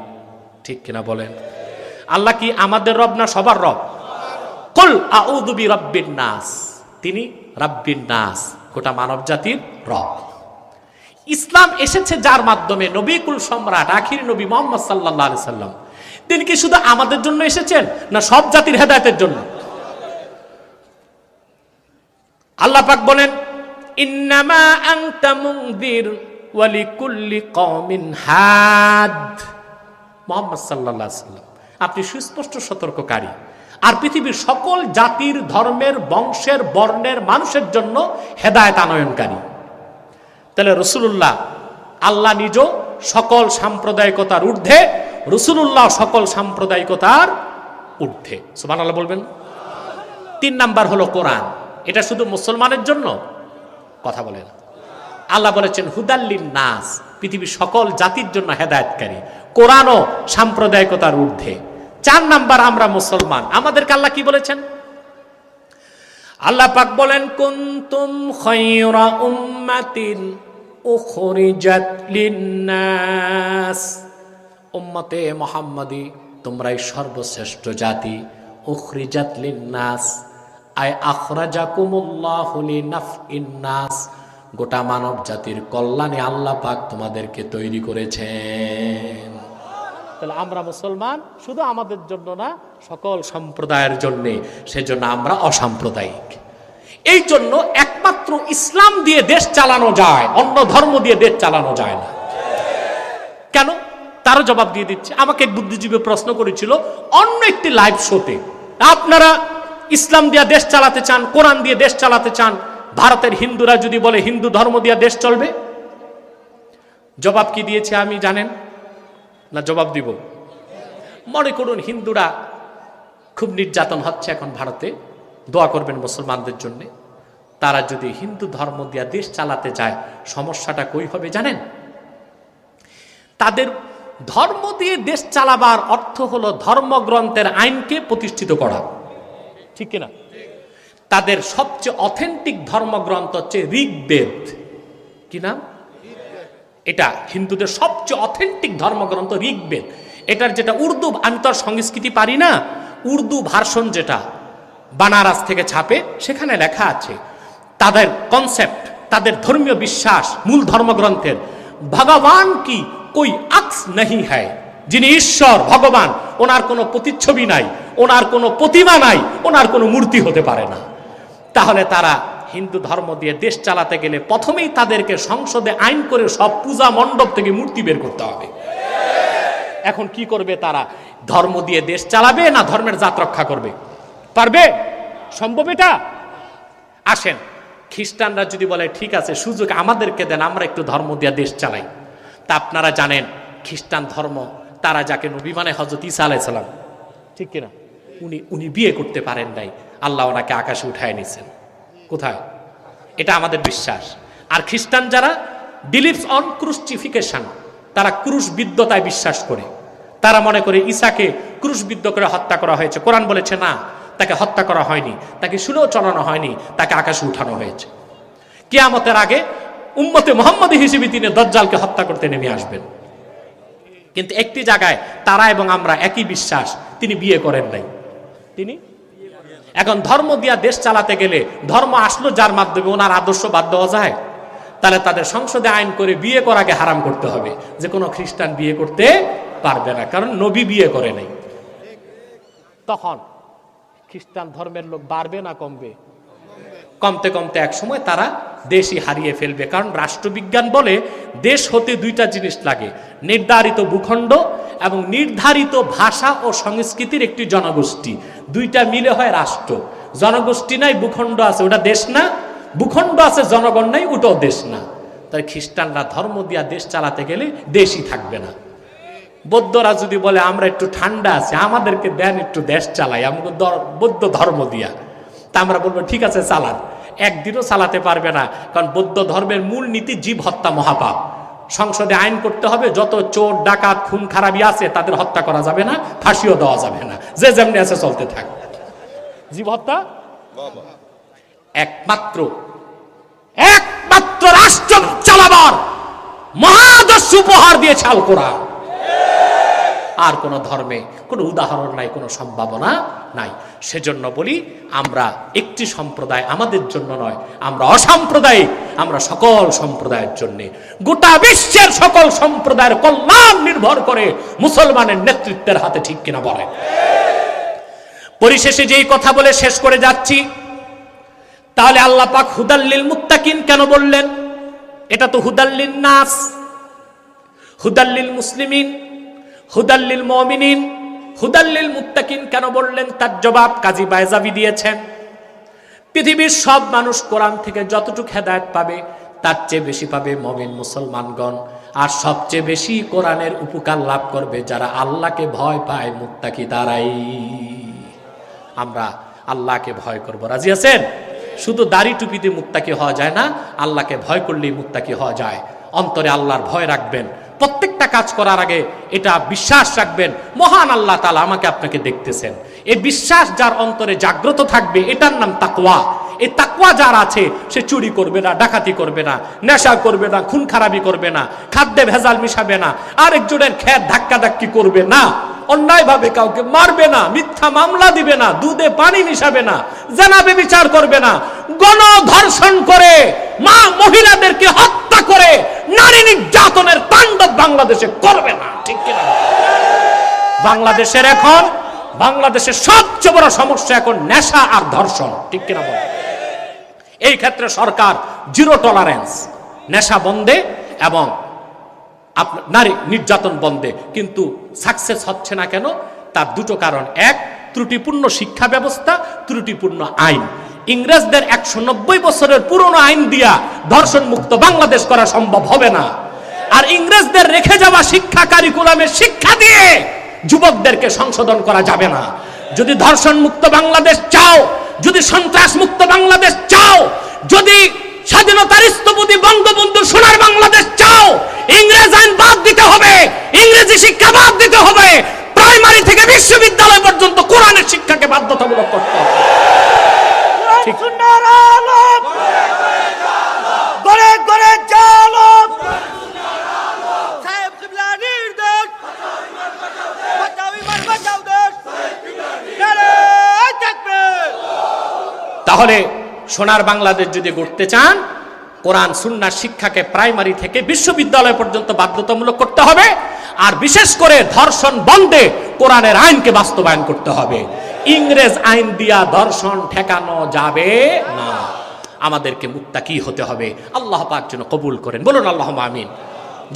ঠিক কিনা বলেন? আল্লাহ কি আমাদের রব না সবার রব? কুল আউযু বিরাব্বিন নাস, তিনি রাব্বিন নাস, গোটা মানব জাতির রব। ইসলাম এসেছে যার মাধ্যমে, নবী কুল সম্রাট আখির নবী মুহাম্মদ সাল্লাল্লাহু আলাইহি সাল্লাম, তিনি কি শুধু আমাদের জন্য এসেছেন না সব জাতির হেদায়েতের জন্য? আল্লাহ পাক বলেন ইন্নামা আনতা মুনযির ওয়া লিকুল্লি কওমিন হাদ। মুহাম্মদ সাল্লাল্লাহু আলাইহি সাল্লাম, আপনি সুস্পষ্ট সতর্ককারী, আর পৃথিবীর সকল জাতির, ধর্মের, বংশের, বর্ণের মানুষের জন্য হেদায়েত আনয়নকারী। তাহলে রাসূলুল্লাহ, আল্লাহ নিজ সকল সাম্প্রদায়িকতার ঊর্ধ্বে, রাসূলুল্লাহ সকল সাম্প্রদায়িকতার ঊর্ধ্বে। সুবহানাল্লাহ বলবেন। 3 নাম্বার হলো কোরআন। এটা শুধু মুসলমানের জন্য? কথা বলে না। আল্লাহ বলেছেন হুদাল্লিন নাস, পৃথিবীর সকল জাতির জন্য হেদায়েতকারী। কোরআনও সাম্প্রদায়িকতার ঊর্ধ্বে। 4 নাম্বার, আমরা মুসলমান, আমাদেরকে আল্লাহ কি বলেছেন? আল্লাহ পাক বলেন কুনতুম খায়রা উম্মাতিন উখরিজাত লিন-নাস, উম্মতে মুহাম্মাদি, তোমরাই সর্বশ্রেষ্ঠ জাতি। উখরিজাত লিন-নাস আই আখরাজাকুমুল্লাহু লিনাফইন নাস, গোটা মানব জাতির কল্যাণে আল্লাহ পাক তোমাদেরকে তৈরি করেছেন। তাহলে আমরা মুসলমান শুধু আমাদের জন্য না, সকল সম্প্রদায়ের জন্য, সেজন্য আমরা অসাম্প্রদায়িক। এই জন্য একমাত্র ইসলাম দিয়ে দেশ চালানো যায়, অন্য ধর্ম দিয়ে দেশ চালানো যায় না। কেন? তারও জবাব দিয়ে দিচ্ছে। আমাকে এক বুদ্ধিজীবী প্রশ্ন করেছিল অন্য একটি লাইভ শোতে, আপনারা ইসলাম দিয়ে দেশ চালাতে চান, কোরআন দিয়ে দেশ চালাতে চান, ভারতের হিন্দুরা যদি বলে হিন্দু ধর্ম দিয়ে দেশ চলবে, জবাব কি দিয়েছে আমি জানেন না? জবাব দিব। মনে করুন হিন্দুরা খুব নির্যাতন হচ্ছে এখন ভারতে, দোয়া করবেন মুসলমানদের জন্য। তারা যদি হিন্দু ধর্ম দিয়ে দেশ চালাতে যায়, সমস্যাটা কই হবে জানেন? তাদের ধর্ম দিয়ে দেশ চালাবার অর্থ হলো ধর্মগ্রন্থের আইনকে প্রতিষ্ঠিত করা, ঠিক কিনা? তাদের সবচেয়ে অথেন্টিক ধর্মগ্রন্থ হচ্ছে ঋগ্বেদ। কি নাম এটা? হিন্দুদের সবচেয়ে অথেন্টিক ধর্মগ্রন্থ ঋগ্বেদ। এটার যেটা উর্দু, আমি তো আর সংস্কৃতি পারি না, উর্দু ভার্সন যেটা বানারস থেকে ছাপে, সেখানে লেখা আছে তাদের কনসেপ্ট, তাদের ধর্মীয় বিশ্বাস মূল ধর্মগ্রন্থের, ভগবান কি কোই আক্স नहीं है, যিনি ঈশ্বর ভগবান, ওনার কোনো প্রতিচ্ছবি নাই, ওনার কোনো প্রতিমা নাই, ওনার কোনো মূর্তি হতে পারে না। তাহলে তারা হিন্দু ধর্ম দিয়ে দেশ চালাতে গেলে প্রথমেই তাদেরকে সংসদে আইন করে সব পূজা মণ্ডপ থেকে মূর্তি বের করতে হবে। এখন কি করবে তারা? ধর্ম দিয়ে দেশ চালাবে না ধর্মের জাত রক্ষা করবে? পারবে? সম্ভব এটা? আসেন, খ্রিস্টানরা যদি বলে ঠিক আছে সুযোগ আমাদেরকে দেন, আমরা একটু ধর্ম দিয়ে দেশ চালাই। তা আপনারা জানেন খ্রিস্টান ধর্ম, তারা যাকে নবী মানে হযরত ঈসা আলাইহিস সালাম, ঠিক কিনা, উনি বিয়ে করতে পারেন নাই, আল্লাহ ওনাকে আকাশে উঠায় নিয়েছেন। কোথায়? এটা আমাদের বিশ্বাস। আর খ্রিস্টান যারা বিলিভস অন ক্রুসিফিকেশন, তারা ক্রুশবিদ্ধতায় বিশ্বাস করে। তারা মনে করে ঈসাকে ক্রুশবিদ্ধ করে হত্যা করা হয়েছে। কোরআন বলেছে না, তাকে হত্যা করা হয়নি, তাকে শুলেও চড়ানো হয়নি, তাকে আকাশে উঠানো হয়েছে। কিয়ামতের আগে উম্মতে মুহাম্মদী হিসেবে তিনি দাজ্জালকে হত্যা করতে নেমে আসবেন। কিন্তু একটি জায়গায় তারা এবং আমরা একই বিশ্বাস, তিনি বিয়ে করেন নাই। তিনি এখন ধর্ম দিয়া দেশ চালাতে গেলে ধর্ম আসলো যার মাধ্যমে ওনার আদর্শ বাদ দেওয়া যায়, তাহলে তাদের সংসদে আইন করে বিয়ে করাকে হারাম করতে হবে, যে কোনো খ্রিস্টান বিয়ে করতে পারবে না, কারণ নবী বিয়ে করে নাই। তখন খ্রিস্টান ধর্মের লোক বাড়বে না কমবে? কমতে কমতে এক সময় তারা দেশই হারিয়ে ফেলবে। কারণ রাষ্ট্রবিজ্ঞান বলে দেশ হতে দুইটা জিনিস লাগে, নির্ধারিত ভূখণ্ড এবং নির্ধারিত ভাষা ও সংস্কৃতির একটি জনগোষ্ঠী, দুইটা মিলে হয় রাষ্ট্র। জনগোষ্ঠী নাই, ভূখণ্ড আছে, ওটা দেশ না। ভূখণ্ড আছে, জনগণ নাই, ওটাও দেশ না। তাই খ্রিস্টানরা ধর্ম দিয়া দেশ চালাতে গেলে দেশই থাকবে না। বৌদ্ধরা যদি বলে আমরা একটু ঠান্ডা আছি, আমাদেরকে দেন একটু দেশ চালাই, আমাকে বৌদ্ধ ধর্ম দিয়া, তা আমরা বলবো ঠিক আছে চালান। একদিনও চালাতে পারবে না, কারণ বৌদ্ধ ধর্মের মূল নীতি জীব হত্যা মহাপাপ। সংসদে আইন করতে হবে যত চোর ডাকাত খুন খারাপি আছে তাদের হত্যা করা যাবে না, ফাঁসিও দেওয়া যাবে না, যে যেমনি আছে চলতে থাক। জীব হত্যা একমাত্র রাষ্ট্র চালাবার মহাদর্শ উপহার দিয়েছে আল কোরআন। আর কোন ধর্মে কোনো উদাহরণ নাই, কোনো সম্ভাবনা নাই। সেজন্য বলি আমরা একটি সম্প্রদায় আমাদের জন্য নয়, আমরা অসাম্প্রদায়িক, আমরা সকল সম্প্রদায়ের জন্য। গোটা বিশ্বের সকল সম্প্রদায়ের কল্যাণ নির্ভর করে মুসলমানের নেতৃত্বের হাতে, ঠিক কিনা বলেন? পরিশেষে যেই কথা বলে শেষ করে যাচ্ছি, তাহলে আল্লাহ পাক হুদাল্লিল মুত্তাকিন কেন বললেন? এটা তো হুদাল্লিন নাস, হুদাল্লিল মুসলিমিন, হুদাল্লিল মুমিনিন, হুদাল্লিল মুত্তাকিন কেন বললেন? তার জবাব কাজী বাইজাবি দিয়েছেন। পৃথিবীর সব মানুষ কোরআন থেকে যতটুকু হেদায়েত পাবে তার চেয়ে বেশি পাবে মুমিন মুসলমানগণ, আর সবচেয়ে বেশি কোরআনের উপকার লাভ করবে যারা আল্লাহকে ভয় পায়, মুত্তাকি দ্বারাই। আমরা আল্লাহকে ভয় করব, রাজি আছেন? শুধু দাড়ি টুপিতে মুত্তাকি হওয়া যায় না, আল্লাহকে ভয় করলেই মুত্তাকি হওয়া যায়। অন্তরে আল্লাহর ভয় রাখবেন, প্রত্যেকটা কাজ করার আগে এটা বিশ্বাস রাখবেন মহান আল্লাহ তাআলা আমাকে আপনাকে দেখতেছেন। এই বিশ্বাস যার অন্তরে জাগ্রত থাকবে, এটার নাম তাকওয়া। এই তাকওয়া যার আছে সে চুরি করবে না, ডাকাতি করবে না, নেশা করবে না, খুন খারাপি করবে না, খাদ্যে ভেজাল মিশাবে না, আরেকজনের খেত ধাক্কাধাক্কি করবে না, অন্যায়ভাবে কাউকে মারবে না, মিথ্যা মামলা দিবে না, দুধে পানি মিশাবে না, জেনা ব্যভিচার করবে না, গণধর্ষণ করে মা মহিলাদেরকে হত্যা করে নারী নির্যাতনের তাণ্ডব বাংলাদেশে করবে না, ঠিক কিনা? বাংলাদেশের সবচেয়ে বড় সমস্যা এখন নেশা আর ধর্ষণ, ঠিক কিনা বলেন? এই ক্ষেত্রে সরকার জিরো টলারেন্স, নেশা বন্ধে এবং নারী নির্যাতন বন্ধে, কিন্তু সাকসেস হচ্ছে না কেন? তার দুটো কারণ। এক, ত্রুটিপূর্ণ শিক্ষা ব্যবস্থা, ত্রুটিপূর্ণ আইন। ইংরেজদের 190 বছরের পুরনো আইন দিয়া ধর্ষণ মুক্ত বাংলাদেশ করা সম্ভব হবে না। আর ইংরেজদের রেখে যাওয়া শিক্ষা কারিকুলামের শিক্ষা দিয়ে যুবকদেরকে সংশোধন করা যাবে না। যদি ধর্ষণ মুক্ত বাংলাদেশ চাও, যদি সন্ত্রাস মুক্ত বাংলাদেশ চাও, যদি স্বাধীনতার স্থপতি বঙ্গবন্ধু সোনার বাংলাদেশ চাও, ইংরেজ আইন বাদ দিতে হবে, ইংরেজি শিক্ষা বাদ দিতে হবে, প্রাইমারি থেকে বিশ্ববিদ্যালয় পর্যন্ত কোরআনের শিক্ষাকে বাধ্যতামূলক করতে হবে। ঠিক। সুন্নাহর আলম গড়ে গড়ে জালো, সাহেব কিবলা নির্দেশ, বাঁচাও ইমান বাঁচাও দেশ, নারায়ে তাকবীর। তাহলে সোনার বাংলাদেশ যদি গড়তে চান, কোরআন সুন্নাহর শিক্ষাকে প্রাইমারি থেকে বিশ্ববিদ্যালয় পর্যন্ত বাধ্যতামূলক করতে হবে। আর বিশেষ করে ধর্ষণ বন্ধে কোরআনের আইনকে বাস্তবায়ন করতে হবে। ইংরেজ আইন দিয়া ধর্ষণ ঠেকানো যাবে না। আমাদেরকে মুত্তাকি হতে হবে। আল্লাহ পাক যেন কবুল করেন, বলুন আল্লাহুম্মা আমিন।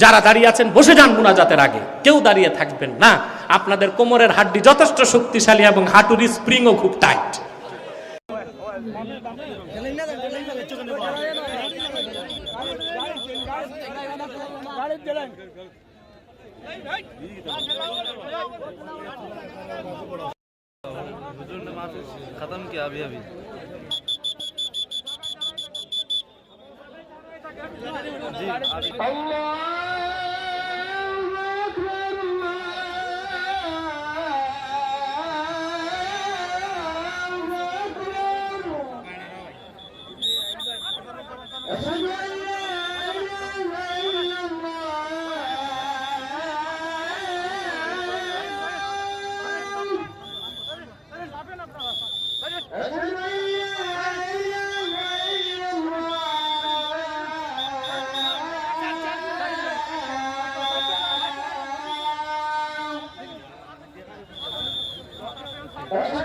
যারা দাঁড়িয়ে আছেন বসে যান মুনাজাতের আগে, কেউ দাঁড়িয়ে থাকবেন না। আপনাদের কোমরের হাড্ডি যথেষ্ট শক্তিশালী এবং হাঁটুর স্প্রিংও খুব টাইট। खत्म किया अभी अभी जी अभी। Thank you.